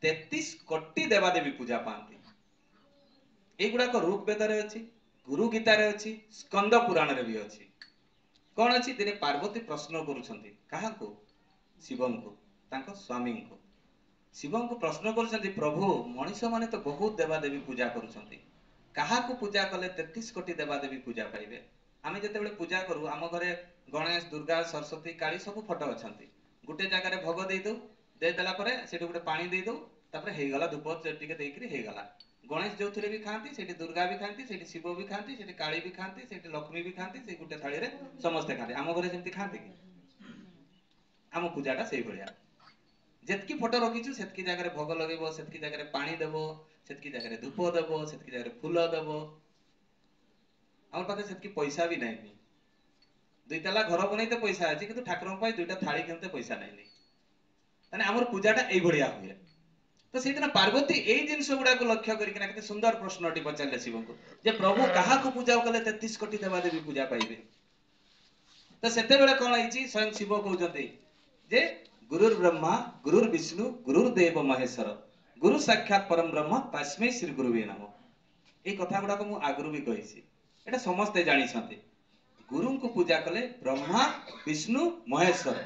33 कोटी देवादेवी पूजा पाती। एगुड़ाक ऋग्वेद अच्छी, गुरु गीतार अच्छी, स्कंद पुराण भी अच्छी। कौन अच्छी? दिने पार्वती प्रश्न करुछंती काहाको? शिवं को, तांको स्वामी को। शिवं को प्रश्न करुछंती, प्रभु मनीष माने तो बहुत देवादेवी पूजा करुछंती, काहाको पूजा कले 33 कोटी देवादेवी पूजा पाइबे? आमे जेतेबेले पूजा करू आम घरे गणेश, दुर्गा, सरस्वती, काली सब फोटो अछंती। गुटे जगह रे भोग देई दउ, दे देला परे सेठी गुटे पानी देई दउ, तापरे हेई गला धूप टिके देइकरी हेई गला। गणेश जो थिले भी खाती, सेठी दुर्गा भी खाती, सेठी शिव भी खाती, सेठी काली भी खाती, सेठी लक्ष्मी भी खाती, से गुटे थाली रे समस्ते खाती। आम घरे सेमती खाती कि? आम पूजाटा सेई भलिया। जेतकी फोटो रखीछु सेतकी जगह रे भोग लगेबो, सेतकी जगह रे पानी देबो, सेतकी जगह रे धूप देबो, सेतकी जगह रे फूल देबो। आम पाखे सेतकी पैसा भी नहीं। दुई तला घर बनैते पैसा अछि, किंतु ठाकुरन पाई दुईटा थाली किनते पैसा नहीं। ताने हमर पूजाटा एई भलिया हुए। तो से दिन पार्वती एई जिंस गुडा को लक्ष्य करिकना केते सुंदर प्रश्नटी पचारले शिव को, जे प्रभु काहाको पूजा कले 33 कोटी देवादेवी पूजा पाइबे? तो सेते बेले कोन आइची? स्वयं शिव कहउजते जे गुरुर ब्रह्मा गुरुर विष्णु गुरुर देव महेश्वर गुरु साक्षात परम ब्रह्म तस्मै श्री गुरुवे नमः। ए कथा गुडा को मु आगुरु भी कहिसी, एटा समस्ते जानि छथि। गुरु को पूजा कले ब्रह्मा विष्णु महेश्वर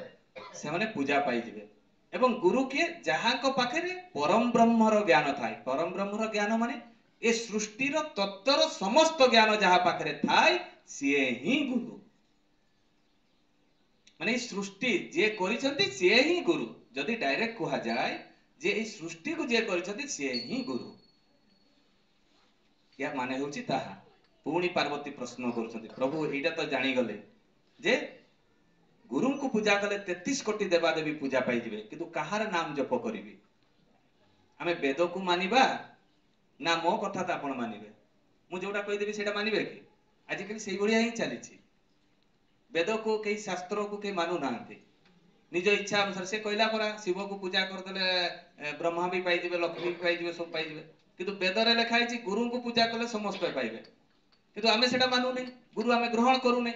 से माने पूजा पाई जिवे। एवं गुरु किए जहाँ को पाखे परम ब्रह्मर ज्ञान थाए। परम ब्रह्मर ज्ञान माने ए सृष्टिर तत्वर समस्त ज्ञान जहाँ पाखे थाए सीए ही गुरु। माने सृष्टि जे करिसंती सीए ही गुरु। जदि डायरेक्ट कहा जाए जे ए सृष्टि को जे करिसंती सीए ही गुरु, या माने होची ताहा। पुणी पार्वती प्रश्न करुछंती, प्रभु एटा तो जानी गले जे गुरु को पूजा कले 33 कोटी देवादेवी पूजा पाई जिवे, किंतु कहार नाम जप करिवि? आमे वेद को मानिबा ना मो कथा त आपण मानिबे? मु जोटा कहि देबी सेटा मानिबे कि? आज कल सेई भलिया ही चलीछि। वेद को कई शास्त्र को कई मानु नांती, निज इच्छा अनुसार से कहला परा शिव को पूजा कर देले ब्रह्मा भी पाई जिवे, लक्ष्मी भी पाई जिवे, सब पाई जिवे। किंतु वेद रे लिखा है गुरु को पूजा कले समस्त पाइबे, किंतु आमे सेटा मानु नै, गुरु आमे ग्रहण करू नै।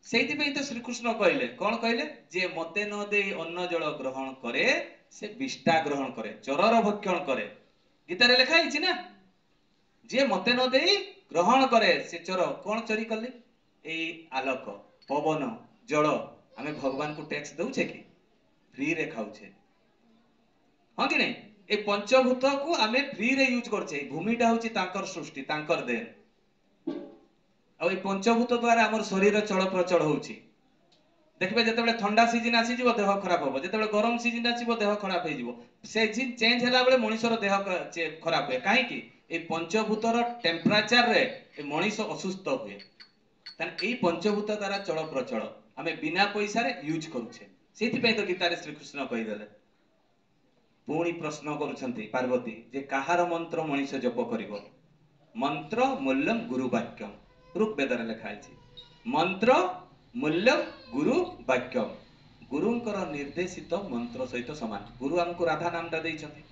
सेति पे तो श्री कृष्ण कहले, कौन कहले? जे मते न दे अन्न जल ग्रहण करे से विष्टा ग्रहण करे, चरर भक्षण करे। गीता रे लिखा है ना, जे मते न दे ग्रहण करे से चर कौन चोरी कले? ए आलोक पवन जल आमे भगवान को टैक्स दउछे कि? फ्री रे खाउछे, हां कि नहीं? ए पंचभूत को आमे फ्री रे यूज करछे। भूमिटा होची तांकर सृष्टि, तांकर देन। आ पंचभूत द्वारा आम शरीर चल प्रचल होची। देखबे जेतेबेले ठंडा सीजन आसी जीवो देह खराब होबो, जेतेबेले गरम सीजन आसीबो देह खराब हे जीवो। सीजन चेंज होला बेले मनुष्यर देह खराब होय। काहे कि ए पंचभूतर टेम्परेचर रे ए मनुष्य असुस्थ होय। ताने ए पंचभूत द्वारा चल प्रचल आमे बिना पैसा रे यूज करूछे। सेति पे तो गीता रे श्री कृष्ण कहि देले। पुणी प्रश्न करूछंती पार्वती जे काहार मंत्र मनुष्य जप करिवो? मंत्र मूल्यम गुरु वाक्यम, ऋग्वेद रे लिखा है। मंत्र मूल्यम गुरु वाक्यम, गुरुंकर निर्देशित मंत्र सहित समान। गुरु हमको राधा नाम दा देइछंती,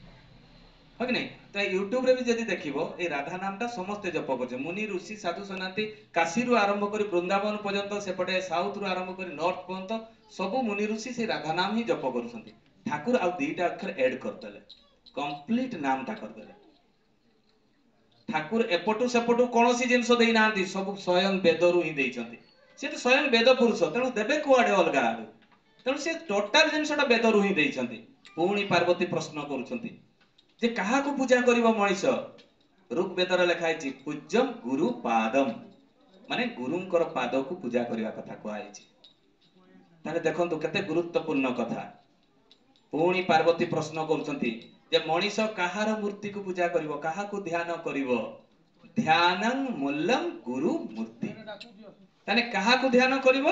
है कि नहीं। तो यूट्यूब रे भी जदि देखिबो ए राधा नामटा समस्त जप करछे, मुनि ऋषि साधु सन्यासी काशी रु आरंभ करी वृंदावन पर्यंत सेपटे साउथ रु आरंभ करी नॉर्थ पर्यंत सब मुनि ऋषि से राधा नाम ही जप करूछंती। ठाकुर आ दीटा अक्षर ऐड करदेले, कंप्लीट नामटा करदेले। ठाकुर एपटू सेपटू कोनोसी जिंस देई नांती, सब स्वयं वेदरू ही देइछंती। से तो स्वयं वेद पुरुष, तेणु देबे कुआडे अलगा आडू, तेणु से टोटाल जिंसटा वेदरू ही देइछंती। पुणी पार्वती प्रश्न करूछंती जे काहा को पूजा करिवो मनीष। ऋग वेदर लिखा है पूज्यम गुरु पादम, माने गुरुंकर पाद को पूजा करने कथा कहुई। ताले देखंतु केते गुरुत्वपूर्ण कथा। पुणी पार्वती प्रश्न करूछंती जे मनीष काहार मूर्ति को पूजा करिवो, काहा को ध्यान करिवो। ध्यानं मूल्यं गुरु मूर्ति, ताने काहा को ध्यान करिवो,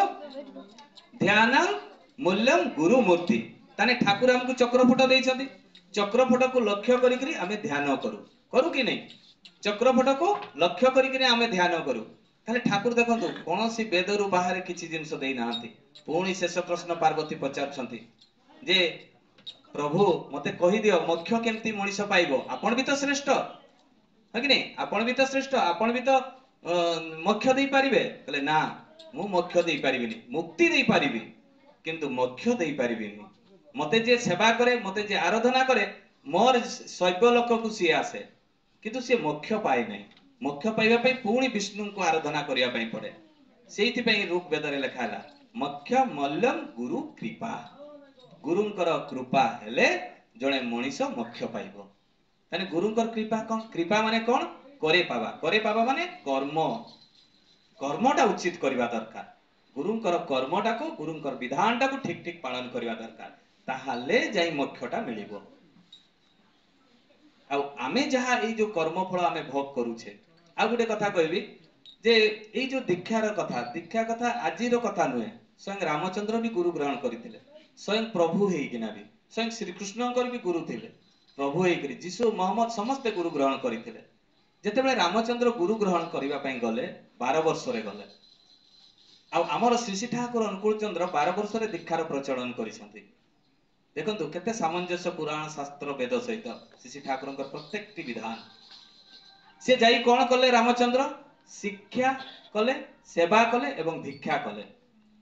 ध्यानं मूल्यं गुरु मूर्ति। ताने ठाकुर हमको चक्रफट देइछंती, चक्रफट को लक्ष्य करिकरी आमे ध्यान करू, करू कि नहीं। चक्रफट को लक्ष्य करिकरी आमे ध्यान करू। ताले ठाकुर देखंतु कोनोसी वेदरू बाहर किछि जिंस देइ नांती। पुणी शेष प्रश्न पार्वती पचारछंती जे प्रभु मते कहि दियो मोक्ष केमती मनीष पाइबो, आपण भी तो श्रेष्ठ है कि नहीं, आपण भी तो श्रेष्ठ, आपण भी तो मोक्ष देई पारिबे। कहले ना मु मोक्ष देई पारिबिनी, मुक्ति देई पारिबी किंतु मोक्ष देई पारिबिनी। मते जे सेवा करे, मते जे आराधना करे, मोर शैव लोक को सी आसे किंतु से मोक्ष पाए नहीं। मोक्ष पाइबा पई पुणी विष्णु को आराधना करिया पई पड़े। सेहिति पई ऋग वेद रे लिखा हला मोक्ष मल्लम गुरु कृपा, गुरुंकर कृपा हेले जणे मनीष मोक्ष पाइबो। ताने गुरुंकर कृपा कोन, कृपा माने कोन, करे पावा। करे पावा माने कर्म, कर्मटा उचित करबा दरकार। गुरुंकर कर्मटा को, गुरुंकर विधानटा को ठीक ठीक पालन करबा दरकार, ताहाले जाई मोक्षटा मिलिबो। आ आमे जहा ए जो कर्मफल आमे भोग करूछे। आ गुटे कथा कहबी जे ए जो दीक्षार कथा, दीक्षा कथा आजिर कथा नुहे। स्वयं रामचंद्र भी गुरु ग्रहण करथिले, स्वयं प्रभु हेकिना भी, स्वयं श्री कृष्णकर भी गुरु थिले, प्रभु हेकरी जीसु मोहम्मद समस्त गुरु ग्रहण करथिले। जेतेबेले रामचंद्र गुरु ग्रहण करिबा पई गले 12 वर्ष रे गले। आ हमर श्री श्री ठाकुर अनुकूल चंद्र 12 वर्ष रे दीक्षार प्रचलन करिसंती। देखंतु केते सामंजस्य पुराण शास्त्र वेद सहित श्री श्री ठाकुरंकर प्रत्येकटी विधान। से जाई कोन कले रामचंद्र, शिक्षा कले, सेवा कले एवं भिक्षा कले।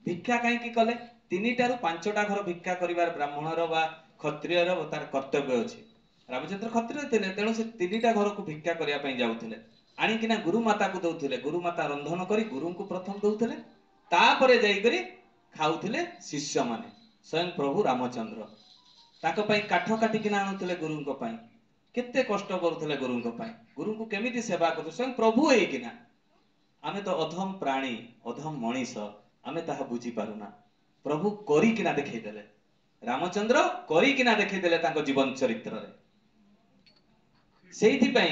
भिक्षा काहे की कले, तीनिटा रु पांचटा घर भिक्षा करिवार ब्राह्मणर बा क्षत्रियर तार कर्तव्य अछि। रामचंद्र क्षत्रिय थिले, तेणु से तीनिटा घर को भिक्षा करिया पई जाउथिले। आनी किना गुरु माता को दउथिले, गुरु माता रंधन करी गुरु को प्रथम दउथिले, तापरे जाई करी खाउथिले शिष्य माने। स्वयं प्रभु रामचंद्र ताको पई काठ काटी किना आनुथिले गुरु को पई, केते कष्ट करूथिले गुरु को पई, गुरु को केमिति सेवा करथि स्वयं प्रभु हेई किना। आमे तो अधम प्राणी, अधम मनीष, आमे ताहा बुझी पारुना। प्रभु करी किना देखै देले, रामचंद्र करी किना देखै देले ताको जीवन चरित्र रे। सेहिथि पई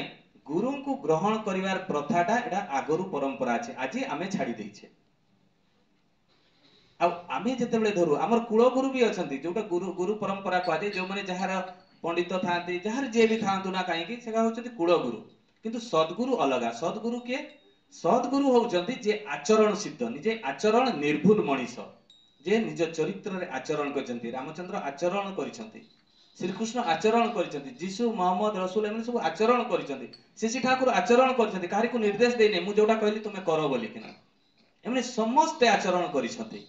गुरु को ग्रहण करिवार प्रथाटा एडा आगरु परंपरा अछि, आजि आमे छाडी दैछे। आ आमे जेतेबेले धरु हमर कुल गुरु भी अछंती, जोटा गुरु गुरु परंपरा कहते जो माने जहार पंडित थांती, जहार जे भी थांतु ना काहे कि सेगा होचंती कुल गुरु। किंतु सद्गुरु अलगा। सद्गुरु के, सद्गुरु होचंती जे आचरण सिद्ध, निजे आचरण निर्भुल मनीष, जे निज चरित्र रे आचरण करचंती। रामचंद्र आचरण करिसंती, श्री कृष्ण आचरण करिसंती, जीसु मोहम्मद रसूल एमन सब आचरण करिसंती, श्री ठाकुर आचरण करिसंती। काहे को निर्देश देने मु जोटा कहली तुमे करो बोली किना, एमने समस्त आचरण करिसंती।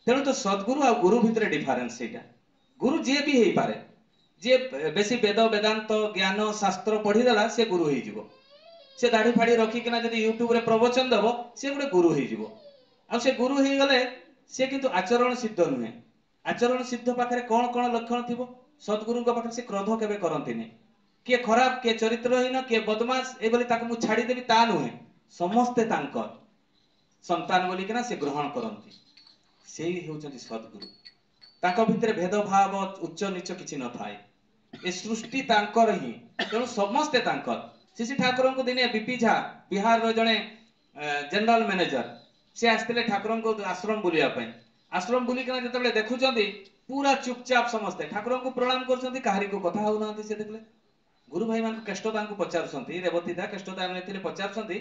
तेणु तो सद्गुरु आ गुरु भितर डिफरेंस सेटा। गुरु जे भी हेई पारे, जे बेसी वेद वेदांत ज्ञान शास्त्र पढ़ी देला से गुरु हेई जिवो। से दाढ़ी फाड़ी रखी किना जदी यूट्यूब रे प्रवचन देबो से गुटे गुरु हेई जिवो। आ से गुरु हेई गले से किंतु आचरण सिद्ध नुहे। आचरण सिद्ध पाखरे कोन कोन लक्षण थिबो, सद्गुरु को पाखरे से क्रोध केबे करंतिनी, के खराब के चरित्रहीन के बदमाश ए बोली ताको मु छाडी देबी ता नुहे। समस्ते तांकर संतान बोली किना से ग्रहण करंती। सेही हेउचंती सद्गुरु। ताको भितरे भेद भाव उच्च नीच किछि न थाए, ए सृष्टि तांकर ही, तेणु समस्ते तांकर। श्री ठाकुर को दिने बीपी झा बिहार रो जणे जनरल मैनेजर से आस्तिले ठाकुर को आश्रम बुलिया पई। आश्रम बुली किना जतबेले देखुचंती पूरा चुपचाप समस्ते ठाकुर को प्रणाम करचंती, काहारी को कथा हो नांती। से देखले गुरु भाई मान केष्टदा को पचारसंती, रेवती दा केष्टदा एमनेतिले पचारसंती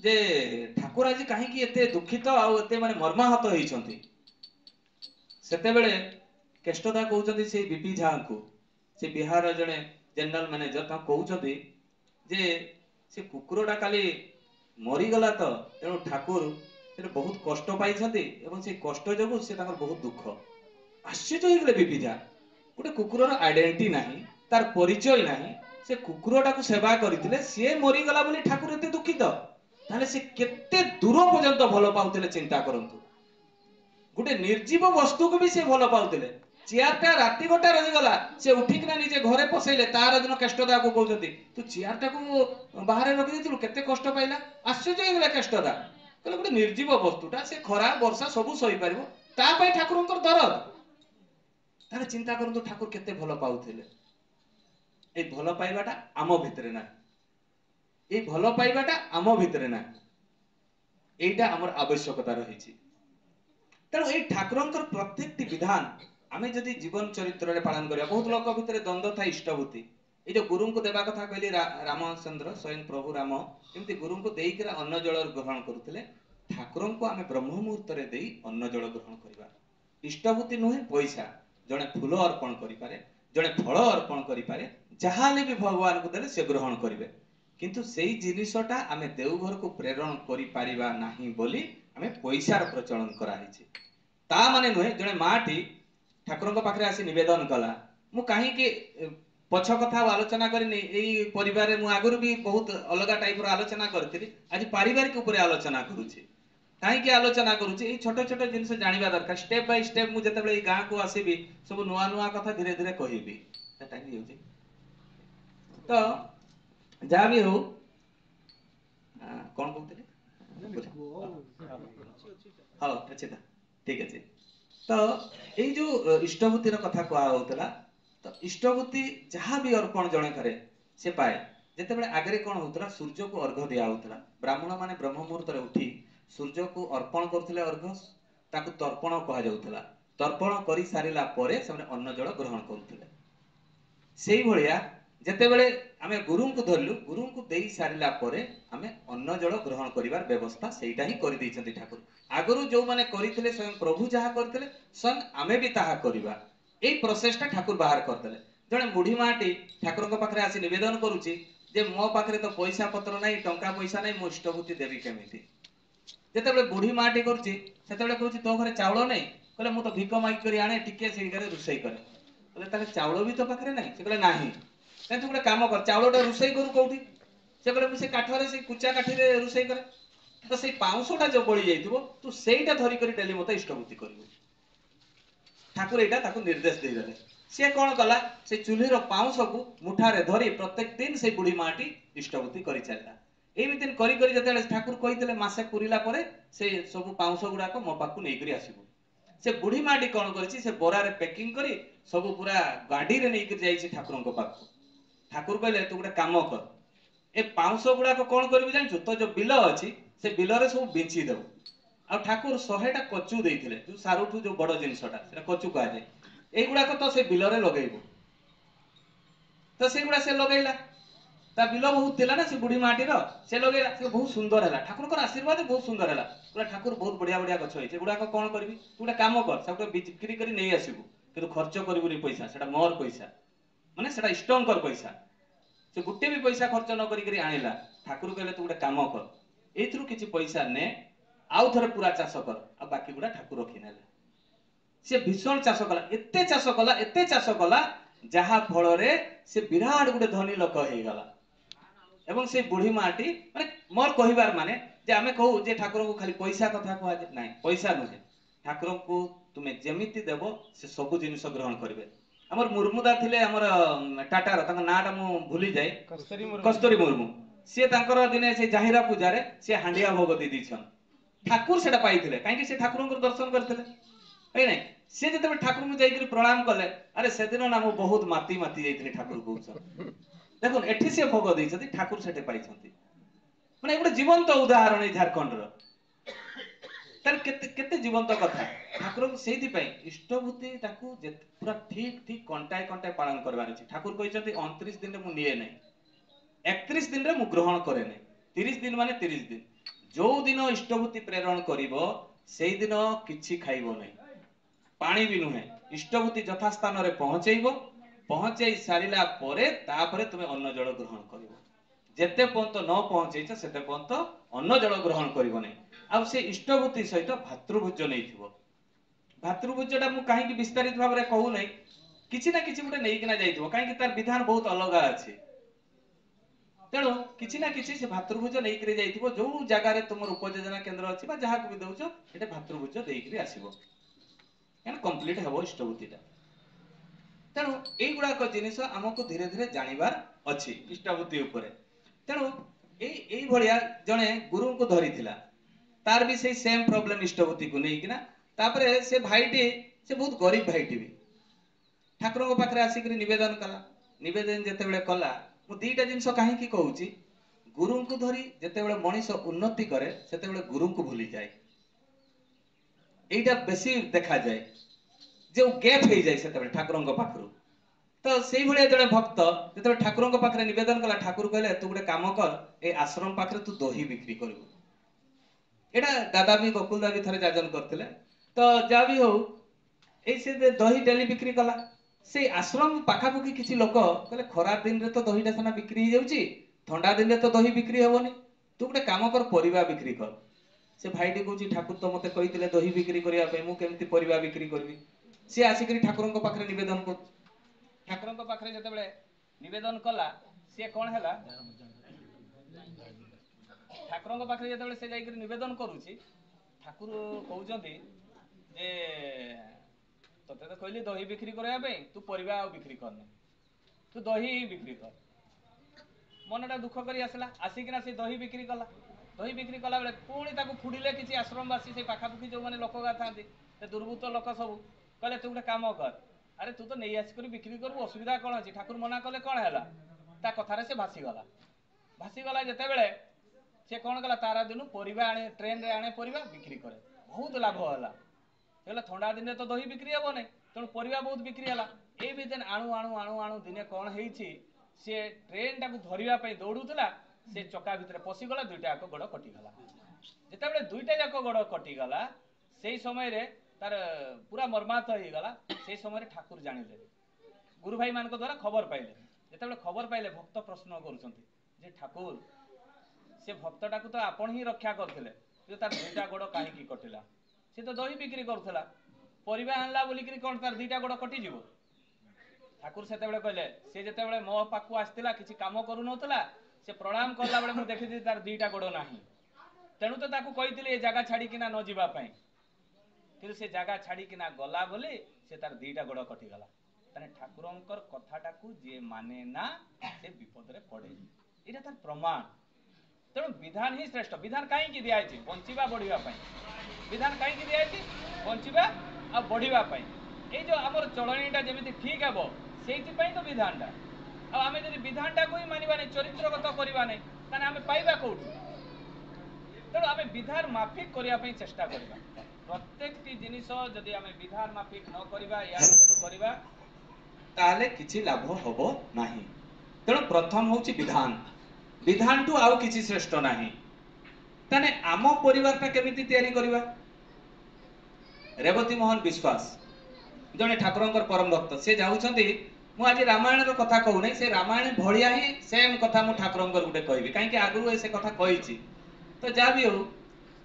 जे ठाकुर आज काहे कि एते दुखित आ एते माने मर्माहत होइचंती। सेतेबेले केष्टदा कहउचंती से बीपी झा को, से बिहार जणे जनरल मैनेजर ता कहउछथि जे से कुकुरटा काली मरीगला तो तेणु ठाकुर से बहुत कष्ट पाई एवं से कष्ट जो से बहुत दुख आश्चर्य हो विपिजा गोटे कुकुर आइडेंटिटी नहीं तार परिचय नहीं से कुकुरटा को सेवा करते सी मरीगला बोली ठाकुर एत दुखित ताले से केते दूर पर्यंत भल पाउते चिंता करंतु गोटे निर्जीव वस्तु को भी से भल पाउते चेयरटा राति गोटा रहीगला से उठिकना निजे घरे पसैले तार दिन केष्टदा को कहते तू चेयरटा को बाहर रखी केते कष्ट पाइला आश्चर्य होगा केष्टदा कहले गोटे निर्जीव वस्तुटा से खरा वर्षा सब सही पारिबो ता पई ठाकुरंकर दरद तारे चिंता करंतु ठाकुर केते भल पाउथिले ए भल पाइबाटा आम भितरे ना ए भल पाइबाटा आम भितरे ना एटा हमर आवश्यकता रहिछि तेणु ए ठाकुरंकर प्रत्येकटी विधान आमे जदि जीवन चरित्र रे पालन करिया बहुत लोक भितर द्वंद्व था इष्टभूति ए जो गुरु को देबा कथा कहली रामचंद्र स्वयं प्रभु राम एमती गुरु को देइकरा अन्न जल ग्रहण करुथिले ठाकुरन को आमे ब्रह्म मुहूर्त रे देई अन्न जल ग्रहण करिबा इष्टभूति नुहे पैसा जणे फूल अर्पण करि पारे जणे फल अर्पण करि पारे जहाले भी भगवान को देले से ग्रहण करिवे किंतु सेही जिनिसटा आमे देवघर को प्रेरण करि पारिबा नाही बोली आमे पैसार प्रचलन करा हिचे ता माने नुहे जणे माटी ठाकुर पाखे आसी नवेदन कला मु कहीं पछ कथा आलोचना करनी परिवार मु आगुरी भी बहुत अलग टाइप आलोचना करी आज पारिवारिक उपर आलोचना करुच्ची कहीं आलोचना करुच्ची छोट छोट जिन जानवा दरकार स्टेप बाय स्टेप मुझे गाँ को आसबि सब नुआ नुआ कथा धीरे धीरे कहबी तो जहाँ भी हो कौन कहते हाँ अच्छे ठीक अच्छे तो यही जो इष्टभूतिर कथा कहला तो इष्टभूति जहाँ भी अर्पण जड़े करे से पाए जिते आगे कौन होता सूर्य को अर्घ दिया होता ब्राह्मण माने ब्रह्म मुहूर्त उठी सूर्य को अर्पण करते अर्घ ताकू तर्पण कह जाऊला तर्पण कर सारा पर अन्न जल ग्रहण करुले से भाया जितेबले आम गुरु को धरलु गुरु को दे सारा पर आम अन्न जल ग्रहण कर व्यवस्था सेटा ही कर ठाकुर आगु जो मैंने करते स्वयं प्रभु जहाँ करते स्वयं आमे भी ताहा करवा यही प्रोसेसटा ठाकुर बाहर करदे जड़े बुढ़ी माटी ठाकुर पाखे आसी नवेदन करुच्ची जे मो पाखे तो पैसा पत्र ना टंका पैसा ना मो इष्टभूति देवी केमी जिते बुढ़ी माटी करुच्ची कहूँ तो घरे चाउल नहीं कहले मुझे भिक माइक कर आने टिके से रोषे करे चाउल भी तो पाखे ना से कहले ना तू गोटे कम कर चाउलटा रोषे करू कौटी से कहले मुझे काठरे से कुचा काठी रोषे करे तो से पाउंसटा जो बड़ी जाइथिबो तू सेटा धरी करी डेली मते इष्टभूति करिवो ठाकुर एटा ताकू निर्देश दे देले से कोन कला से चुल्हीर पाउंस को मुठारे धरी प्रत्येक दिन से बुढ़ी माटी इष्टभूति करि चलला एमि दिन करी करी जते ठाकुर कहितले मासे पुरिला परे से सब पाउंस गुडा को मो पाकू नै करी आसीबो से बुढ़ी माटी कोन करछि से बोरा रे पैकिंग करी सब पूरा गाडी रे नै करी जाइछि ठाकुरन को पाकू ठाकुर कहले तू गोटे काम कर ए पाउंस गुडा को कोन करबि जानछु तो जो बिल अछि से बिलरे सब बिंची देव आ ठाकुर 100टा कचु देइथिले जो सारुठु जो बड़ जिनसटा सेटा कचु कहा जाय एगुडा को तो से बिलरे लगेइबो तो सेगुडा से लगेइला ता बिल बहुत थिला ना से बुढ़ी माटी रो से लगेइला से बहुत सुंदर हैला ठाकुर को आशीर्वाद बहुत सुंदर हैला पूरा ठाकुर बहुत बढ़िया बढ़िया गछ होइছে एगुडा को कोन करबी तू गोटे काम कर सब बिक्री करी नै आसीबो किंतु खर्च करबुनी पैसा सेटा मोर पैसा माने सेटा इष्टंकर पैसा से गुटे भी पैसा खर्च न करी आनिला ठाकुर कहले तू गोटे काम कर एथरु किछि पैसा ने आउ थरे पूरा चाष कर आ बाकी गुडा ठाकुर रखी नेले से भीषण चाष कला एते चाष कला जहा फल रे से विराट गुडे धनी लोक हे गला एवं से बुढ़ी माटी माने मोर कहिबार माने जे आमे कहू जे ठाकुर को खाली पैसा कथा कहआ जे नाही पैसा नुहे ठाकुर को तुमे जेमिति देबो से सब जिनिस ग्रहण करिवे हमर मुर्मुदा थिले हमर टाटार तक नाटा मु भूली जाय कस्तूरी मुर्मू से तांकर दिने से जाहिरा पूजा रे से हांडिया भोग दे दिछन ठाकुर सेटा पाइथिले काहे से ठाकुर को दर्शन करथिले है नै से जते ठाकुर को जाई प्रणाम कले अरे से दिन ना मु बहुत माती माती जाइथिले ठाकुर को देखो एठी से भोग दैछथि ठाकुर सेटे पाइछथि माने एगुडे जीवंत उदाहरण है झारखंड रो तर केते केते जीवंत कथा ठाकुर को सेहि पई इष्टभूति ताकू पूरा ठीक ठीक कंटाय कंटाय पालन करबार अछि ठाकुर कहिसथि 29 दिन रे मु निये नै 31 दिन रे मु ग्रहण करे नै 30 दिन माने 30 दिन जो दिन इष्टभूति प्रेरण करिवो सेहि दिन किछि खाइबो नै पानी भी नुहे इष्टभूति यथा स्थान रे पहुंचैबो पहुंचाई सारिला परे तापरे तुमे अन्न जल ग्रहण करिवो जेते पर्यंत न पहुंचैछ सेते पर्यंत अन्न जल ग्रहण करिवो नै आ से इष्टभूति सहित भातृभोज नैथिवो भातृभोजटा मु काहे विस्तारित भाव रे कहू नै किछि ना किछि गुटे नै किना जाइथिवो काहे तार विधान बहुत अलग अछि तेणु किछि ना किछि से भातृभोज नै करि जाइथिवो जो जगह रे तुमर उपयोजना केंद्र अछि बा जहा को भी दउछो एटा भातृभोज देई करि आसीबो एन कंप्लीट हेबो इष्टभूतिटा तेणु एई गुडा को जिनिस हमकु धीरे धीरे जानिबार अछि इष्टभूति ऊपर तेणु एई भलिया जणे गुरु को धरिथिला तार भी से सेम प्रॉब्लम इष्टभूति को नै किना तापरे से भाईटी से बहुत गरीब भाईटी भी ठाकुर को पाखरे आसी करी निवेदन कला निवेदन जते बेले कला मु दीटा जिंस काहे की कहूची गुरु को धरी जते बेले मनीष उन्नति करे सेते बेले गुरु को भूली जाए एटा बेसी देखा जाए जो गैप हो जाए सेते बेले ठाकुर को पाखरु तो सेई भलिया जड़े भक्त जते ठाकुर को पाखरे निवेदन कला ठाकुर कहले तू गुटे काम कर ए आश्रम पाखरे तू दही बिक्री करबो एटा दादा भी गोकुल दादा भी थरे जाजन करथिले तो जा भी हो ए से दही डेली बिक्री कला से आश्रम पाखापुखी किसी लोक कहले खरा दिन रे तो दहीटा सेना बिक्री हो जाउची ठंडा दिन रे तो दही बिक्री हेबोनी तू गुटे काम कर परिबा बिक्री कर से भाईटी कहूची ठाकुर तो मते कहिथिले दही बिक्री करिया पे मु केमती परिबा बिक्री करबी से आसी करी ठाकुर को पाखरे निवेदन कर ठाकुर को पाखरे जते बेले निवेदन कला से कोन हैला ठाकुर को पाखरे जते बेले से जाई करी निवेदन करूची ठाकुर कहउचंती जे तते तो कहली दही बिक्री करया पे तू परिबा आ बिक्री करने तू दही बिक्री कर मनटा दुख करी आसला आसिकिना से दही बिक्री कला बेले पुणी ताकू फुडिले किछि आश्रमवासी से पाखापुखी जो माने लोक गा थांती से दुर्बृत्त लोक सब कहले तू गुटे काम कर अरे तू तो नहीं आसी करी बिक्री करबो असुविधा कोन अछि ठाकुर मना कले कोन हैला ता कथारे से भासी गला जते बेले से कोन गला तारा दिनु परिबा आने ट्रेन रे आने परिबा बिक्री करे बहुत लाभ होला हेला ठंडा दिन तो दही बिक्री हेबो नै तेणु परिबा बहुत बिक्री होला ए भी दिन आणु आणु आणु आणु दिने कोन हेइछि से ट्रेन टाकू धरिबा पई दौड़ुतला से चका भितर पसी गला दुईटा जाक गोड़ कटि गला जेते बेले दुईटा जाक गोड़ कटि गला सेई समय रे तार पूरा मर्माहत हो गला सेई समय रे ठाकुर जानिले गुरु भाई मान द्वारा खबर पाइले जेते बेले खबर पाइले भक्त प्रश्न करूछंती जे ठाकुर से भक्तटाकू तो आपण ही रक्षा करथिले जे तार दुईटा गोड़ काहे की कटिला से तो दही बिक्री करथला परिबा आनला बोली करी कोन तार दुईटा गोड़ कटि जीवो ठाकुर सेते बेले कहले से जेते बेले मो पाखु आस्तिला किछि काम करू नथला से प्रणाम करला बेले मु देखिथि तार दुईटा गोड़ नाही तेणु तो ताकू कहिथिले ए जागा छाडी किना न जीवा पई कि से जागा छाडी किना गला बोली से तार दुईटा गोड़ कटि गला तने ठाकुरंकर कथाटाकू जे माने ना से विपद रे पड़े एटा तार प्रमाण तेणु विधान ही श्रेष्ठ विधान काहे की दिया अछि बंचिबा बढ़िबा पई विधान काहे की दिया अछि बंचिबा आ बढ़िबा पई ए जो हमर चलणीटा जेमिति ठीक हेबो सेति पई तो विधानटा आ आमे जदि विधानटा कोई मानिबा नै चरित्रगत करिबा नै ताने आमे पाइबा कोठी तेणु आमे विधान माफिक करिया पई चेष्टा करिबा प्रत्येकटी जिनिस जदि आमे विधान माफिक न करिबा या सेटु करिबा ताले किछि लाभ होबो नाही तेणु प्रथम होछि विधान विधान टू आउ किछि श्रेष्ठ नाही ताने आम परिवारटा केमिति तयारी करिबा रेवती मोहन विश्वास जने ठाकुरंकर परम भक्त से जाउछंती मु आज रामायण रो कथा कहू नै से रामायण भलिया ही सेम कथा मु ठाकुरंकर गुटे कहबी काहे कि आगु से कथा कहिछि तो जा भी हो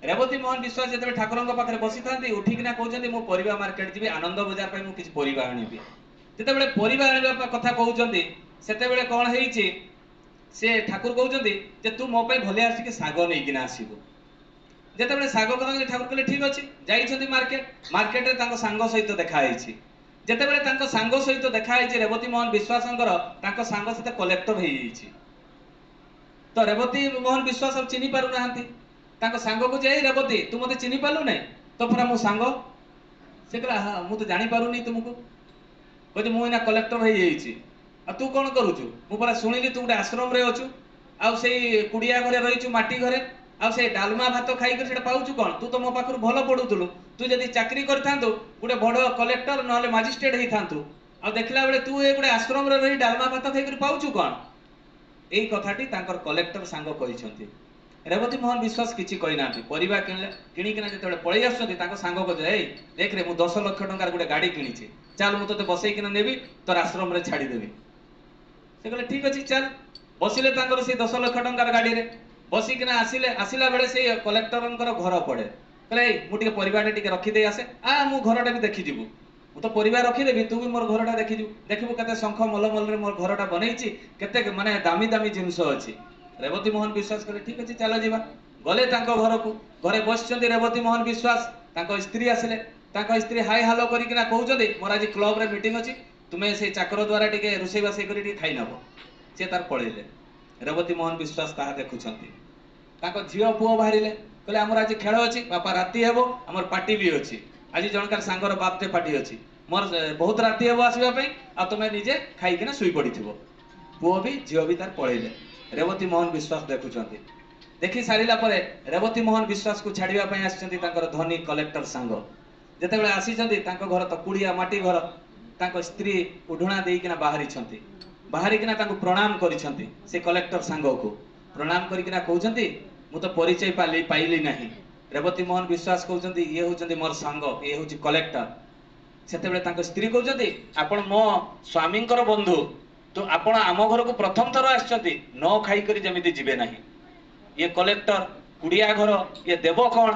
रेवती मोहन विश्वास जते ठाकुरंकर पाखरे बसी थांती उठिकिना कहउछंती मु परिबा मार्केट जिबी आनंद बाजार पई मु किछ परिबा आनिबी जते बेले परिबा आनिबा कथा कहउछंती सेते बेले कोन हेइछि से ठाकुर कहउछंती जे तू मो पई भले आसी के सागो नै किना आसीबो जते बेले सागो कथा ठाकुर कहले ठीक अछि जाइछंती मार्केट रे तांको सांगो सहित देखा हेइछि जते बेले तांको सांगो सहित देखा हेइछि रेवती मोहन विश्वासंकर तांको सांगो सहित कलेक्टर हेइ जाइछि तो रेवती मोहन विश्वास अब चिनी पारु नाहंती तांको सांगो को जाई रेवती तू मते चिनी पालु नै तो परा मो सांगो से कहला हां मु तो जानि पारु नै तुमको कहजे मु इना कलेक्टर हेइ जाइछि आ तू कोन करूछु मु परा सुनिली तू गुटे आश्रम रे अछु आ सेई कुडिया घरे रहिछु माटी घरे आ से डालमा भात खाई कर सेटा पाउछु कोन तू तो मो पाखरु भलो पडुतलु तू जदी चाकरी करथांतु गुटे बडो कलेक्टर नहले मजिस्ट्रेट हेइथांतु आ देखला बेले तू ए गुटे आश्रम रे रही डालमा भात खाई कर पाउछु कोन एई कथाटी तांकर कलेक्टर सांग कहिसंती रेवती मोहन विश्वास किसी कही ना परिवा किणिकिना जो पलि आस सांग को देख रे मुझे 10 लाख टंकार गोटे गाड़ी किणी चल मुझे बसईकिना नेबी तोर आश्रम रे छाड़देवी से कहले ठीक अच्छे चल बसिले से 10 लाख टंकार गाड़ी रे बसिकिना आसिले आसिला बेले से कलेक्टर घर पड़े कहले मुझे परिवार टे रखीदे आसे मु घरटा भी देखी जीवु मु तो परिवार रखीदेवी तू भी मोर घरटा देखी देखू के शंख मलमल रे मोर घरटा बनईची केते माने दामी दामी जिनस अच्छी रेवती मोहन विश्वास कले ठीक अच्छे चल जा गले घर को घरे बस रेवती मोहन विश्वास स्त्री आसिले स्त्री हाई हालो करना कहते मोर आज क्लब रे मीटिंग अच्छी तुम्हें से चाकर द्वारा टे रोसई बासई कर खाई नब सी तार पलैले रेवती मोहन विश्वास ताहा देखुं झील पुओ बाहर कहले आमर आज खेल अच्छी बापा राति हेबो आमर पार्टी भी अच्छी आज जनकार सांगर बापटे पार्टी अच्छी मोर बहुत राति हेबो आसवाई आ तुम निजे खाईकिना शुई पड़ी पुओ भी झील भी तार पलैले रेवती मोहन विश्वास देखुं देखी सारा पर रेवती मोहन विश्वास को छाड़ापी आसी धनी कलेक्टर सांग जिते आसी घर तो कुड़िया माटी घर स्त्री उढ़ुणा देकिना बाहरिकिना प्रणाम करिसेंती से कलेक्टर सांग को प्रणाम करिकिना कहउछंती मु तो परिचय पाइली नहीं रेवती मोहन विश्वास कहउछंती ये होचंती मोर सांग ये होची कलेक्टर सेते स्त्री कहउछंती आपण मो स्वामींकर बंधु तो आपण आम घर को प्रथम थर आछंती न खाई करी जमिति जिबे नहीं ये कलेक्टर कुड़िया घर ये देव कौन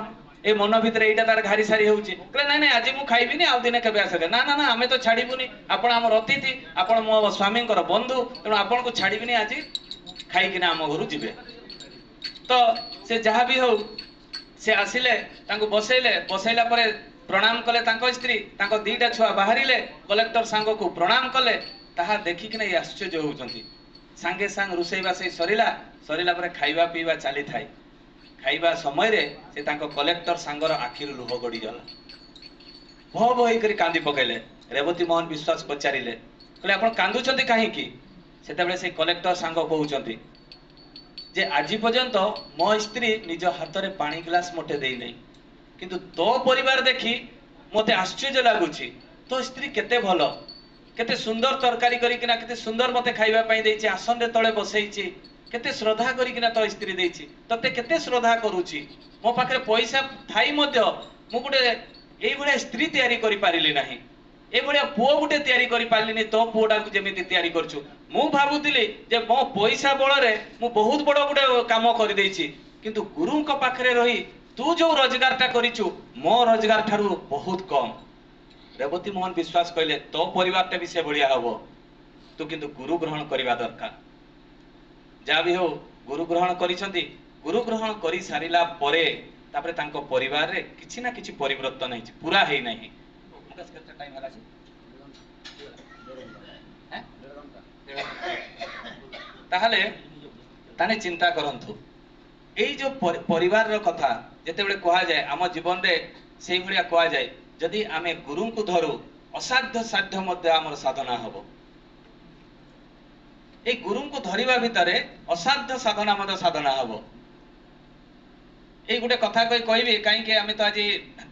ए मन भितर एटा तार घारी सारी होउची कहले नहीं नहीं आज मु खाइबिनी आउ दिने केबे आसे ना ना ना आमे तो छाड़ीबुनी आपण हमर अतिथि आपण मो स्वामींकर बंधु तेणु आपण को छाड़ीबिनी आज खाइकिना आम घर जिबे तो से जहाँ भी हो से आसिले तांको बसैला परे प्रणाम कले तांको स्त्री तांको दीटा छुआ बाहरिले कलेक्टर सांग को प्रणाम कले ताहा देखिकिना ये आश्चर्य होउचंती सांगे सांग रुसई बासई सरिला परे खाइबा पीवा चली थाई खाइबा समय रे से तांको कलेक्टर सांगर आखिर लुह गड़ी गला भो भो करी कांदी पकेले रेवती मोहन विश्वास पचारिले कहले आपण कांदुचंती काहे की सेता बेले से कलेक्टर सांग कहउचंती जे आज पर्यंत मो स्त्री निज हाथ रे पानी ग्लास मोटे देई नै किंतु तो परिवार देखी मते आश्चर्य लागुची तो स्त्री केते भलो केते सुंदर तरकारी करिकिना केते सुंदर मते खाइबा पई देइची आसन रे तळे बसैची केते श्रद्धा करिकिना तो स्त्री देइची तते केते श्रद्धा करूची मो पाखरे पैसा थाई मध्य मु गुटे एई भलिया स्त्री तयारी करि पारिली नाही ए भलिया पुओ गुटे तयारी करि पारलिनी तो पुओडा को जेमिति तयारी करछु मु भाबुतिली जे मो पैसा बळरे मु बहुत बड़ गुटे काम करि देइची किंतु गुरुंक पाखरे रही तू जो रोजगारटा करिछु मो रोजगार ठारू बहुत कम रेवती मोहन विश्वास कहले तो परिवारटा भी से बढ़िया हबो तू किंतु गुरु ग्रहण करबा दरकार जा भी हो गुरु ग्रहण करिसंती गुरु ग्रहण करि सारिला परे तापरे तांको परिवार रे किछि ना किछि परिवर्तन हैछि पूरा हेइ नाही मुकस केते टाइम हला छी ताहले ताने चिंता करंतु एई जो परिवार रो कथा जेते बेले कहा जाय आम जीवन रे सेई भलिया कहा जाय जदि आमे गुरु को धरू असाध्य साध्य मध्य आमर साधना हबो ए गुरु को धरिबा भितरे असाध्य साधना मध्य साधना हबो ए गुटे कथा कहबी काई के आमे तो आज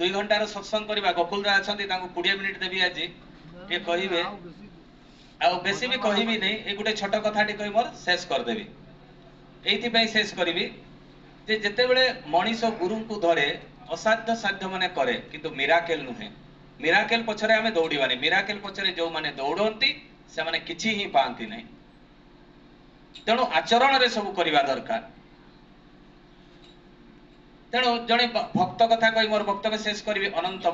2 घंटा रो सत्संग करबा गोकुल रा अछंती तांको 20 मिनिट देबी आज ए कहिबे आ बेसी भी कहबी नै ए गुटे छोट कथाटी कहि मोर शेष कर देबी एथि पई शेष करबी जे जेते बेले मनीष गुरु को धरे असाध्य साध्य माने करे किंतु मिराकेल नुहे मिराकेल पछरे आमे दौड़ीबानी मिराकेल पछरे जो माने दौड़ंती से माने किछि ही पांती नै तेणु आचरण रे सब करिबा दरकार तेणु जणे भक्त कथा कहि मोर वक्तव्य शेष करबी अनंत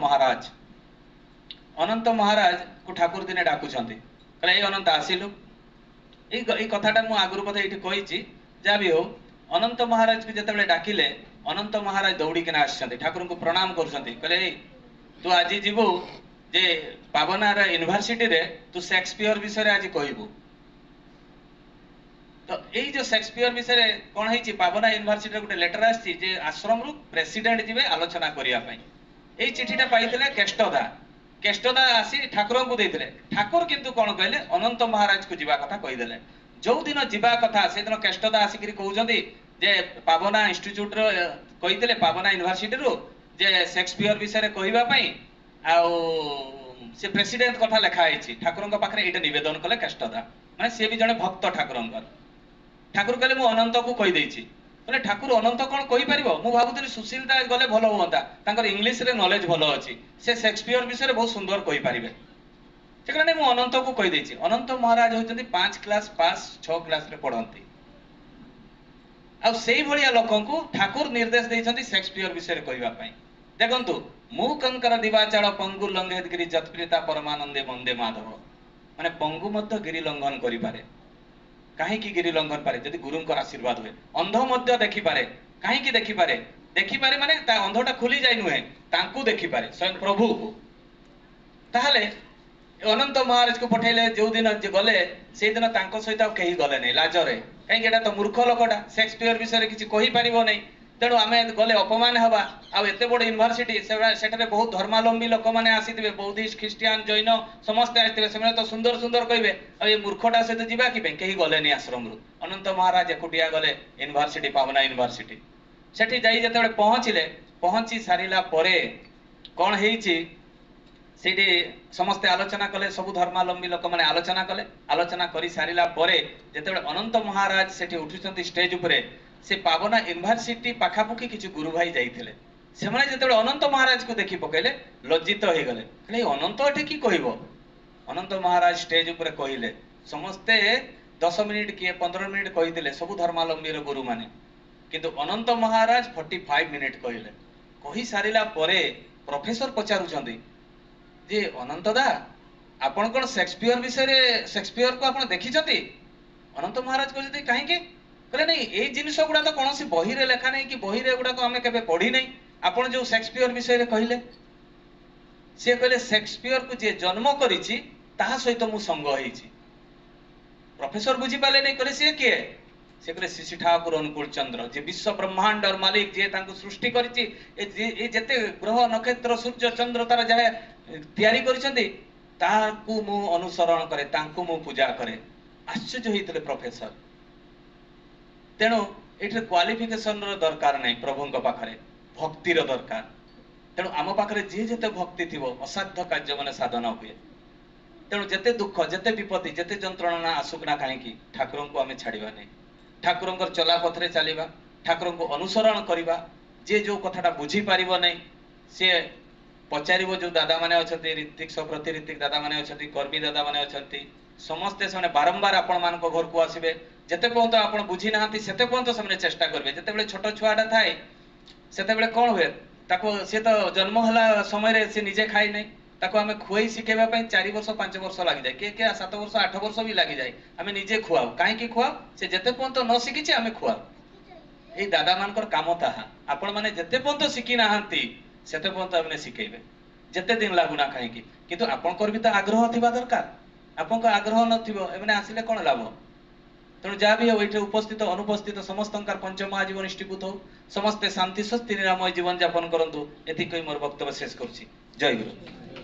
महाराज को ठाकुर दिने डाकुछंती कहले ए अनंत आसिलु ए कथाटा मु आगुरु पथे एठी कहिछि जा भी हो अनंत महाराज को जते डाकिले अनंत महाराज दौड़ी के आसछंती ठाकुर को प्रणाम करछंती कहले तू आज जीवु जे पावनार यूनिवर्सिटी रे तू शेक्सपियर विषय आज कहबू तो एई जो शेक्सपियर विषय कोन हेछि पावना यूनिवर्सिटी गोटे लेटर आछि जे आश्रम रु प्रेसिडेंट जिवे आलोचना करिया पई एई चिठीटा पाइथिले केष्टदा आसी ठाकुर को देथिले ठाकुर किंतु कोन कहले अनंत महाराज को जीवा कथा कहि देले जो दिन जीवा कथा से दिन केष्टदा आसी करी कहउछंती जे पावना इंस्टीट्यूट रो कहिथिले पावना यूनिवर्सिटी रु जे शेक्सपियर विषय कहबा पई आ से प्रेसिडेंट कथा लेखा आइछि ठाकुरंक पाखरे एटा निवेदन कले केष्टदा माने से भी जने भक्त ठाकुरंकर ठाकुर कहले मु अनंत को कहि दैछि बोले ठाकुर अनंत कौन कहि परिबो मु भाबुतली सुशील दास गले भलो होता तांकर इंग्लिश रे नॉलेज भलो अछि से शेक्सपियर विषय बहुत सुंदर कहि परिबे से कहले मु अनंत को कहि देछि अनंत महाराज होइछन्ती 5 क्लास पास 6 क्लास रे पढंती आ सेही भलिया लोकंकु ठाकुर निर्देश दैछन्ती शेक्सपियर विषय रे कहिबा पई देखंतु मु कंकर दिवाचाळ पंगु लंघेत गिरि जतप्रीता परमानंदे वंदे माधव माने पंगु मध्य गिरि लंघन करि पारे कहीं गिरी लंघन पारे यदि गुरु आशीर्वाद हुए अंध मध्य देखी पारे कहीं देखी पारे माने ता अंधटा खुली जाय नुहे तांकु देखी पारे स्वयं प्रभु को ताहले अनंत महाराज को पठेले जो दिन गले से दिन तांको सहित कहीं गले नहीं लाजरे कहीं एटा तो मूर्ख लोकटा शेक्सपियर विषय किसी कहि परिबो नहीं तेणु आम गले अपमान हवा आउ एते बड़ यूनिवर्सिटी सेठारे बहुत धर्मावलंबी लोक मैंने आसीथिबे बौद्धिस्ट ख्रिस्टियान जैन समस्ते आसीथिबे से तो सुंदर सुंदर कहबे आ ये मूर्खटा सहित जीवा कि कहीं गलेनी आश्रम रु अनंत महाराज एकुटिया गले यूनिवर्सिटी पावना यूनिवर्सिटी सेठी जाई जेतेबेले पहुंचिले पहुंची सारिला परे कोन हेइची सेठी समस्ते आलोचना कले सब धर्मावलंबी लोक माने आलोचना कले आलोचना करी सारिला परे जेतेबेले अनंत महाराज सेठी उठुचंती स्टेज उपरे से पावना यूनिवर्सिटी पाखापुखी किछु गुरु भाई जाइथिले से माने जेतेबेले अनंत महाराज को देखि पकेले लज्जित हो गले कहले अनंत एठी की कहबो अनंत महाराज स्टेज उपरे कहिले समस्ते 10 मिनिट किए 15 मिनिट कहिदिले सब धर्मावलंबी रो गुरु माने किंतु अनंत महाराज 45 मिनिट कहिले कहि सारिला परे प्रोफेसर पचारुचंदी जे अनंत दा आपण कोन शेक्सपियर विषय रे शेक्सपियर को आपण देखिछथि अनंत महाराज कहते काहे के कहले नहीं ए जिनिस गुडा तो कौन सी बही रे लेखा नहीं कि बही रे गुडा को हमें केबे पढ़ी नहीं आपण जो शेक्सपियर विषय रे कहले से कहले शेक्सपियर को जे जन्म करिछि ताहा सहित मु संग होइछि प्रोफेसर बुझी पाले नहीं कहले से के से कहले श्री ठाकुर अनुकूल चंद्र जे विश्व ब्रह्मांड और मालिक जे तांको सृष्टि करिछि ए जेते ग्रह नक्षत्र सूर्य चंद्र तारा जाहे तयारी करिसंती ताकू मु अनुसरण करे तांको मु पूजा करे आश्चर्य होइतले प्रोफेसर तेणु ये क्वालिफिकेशन दरकार नहीं प्रभु पाखे भक्तिर दरकार तेणु आम पाखे जी जिते भक्ति थी असाध्य कार्य मैंने साधन हुए तेणु जिते दुख जिते विपत्ति जिते जंत्रणा आसुकना कहीं ठाकुर को आम छाड़ा नहीं ठाकुर चला पथरे चलवा ठाकुर को अनुसरण करवा जे जो कथाटा बुझी पार नहीं सी पचार जो दादा मैंने अच्छा ऋतिक सप्रति ऋतिक दादा मैंने अच्छा कर्मी दादा मैंने अच्छा समस्ते से बारंबार आपण मान घर को आसबे जेते पर्यंत आपण बुझी नाहांती सेते पर्यंत से चेष्टा करबे जेतेबेले छोट छुआटा थाए सेतेबेले कोन हुए ताको से तो जन्म हला समय रे से निजे खाई नै ताको हमें खुआई सिखेबा पई 4 वर्ष 5 वर्ष लागि जाय के 7 वर्ष 8 वर्ष भी लागि जाय हमें निजे खुआओ काहे की खुआओ से जेते पर्यंत न सिखिछि हमें खुआओ ए दादा मानकर काम ताहा आपण माने जेते पर्यंत सिखि नाहांती सेते पर्यंत हमें सिखेबे जेते दिन लागुना काहे की किंतु आपनकर भी तो आग्रह थिबा दरकार आपनका आग्रह नथिबो एमने आसिले कोन लाभ तेणु जहाँ भी ये उपस्थित अनुपस्थित समस्त पंचमहाजीवन निष्ठीभूत हो समस्ते शांति स्वस्ति निरामय जीवन यापन करंतु एति कहि मोर वक्तव्य शेष करुछि जय गुरु।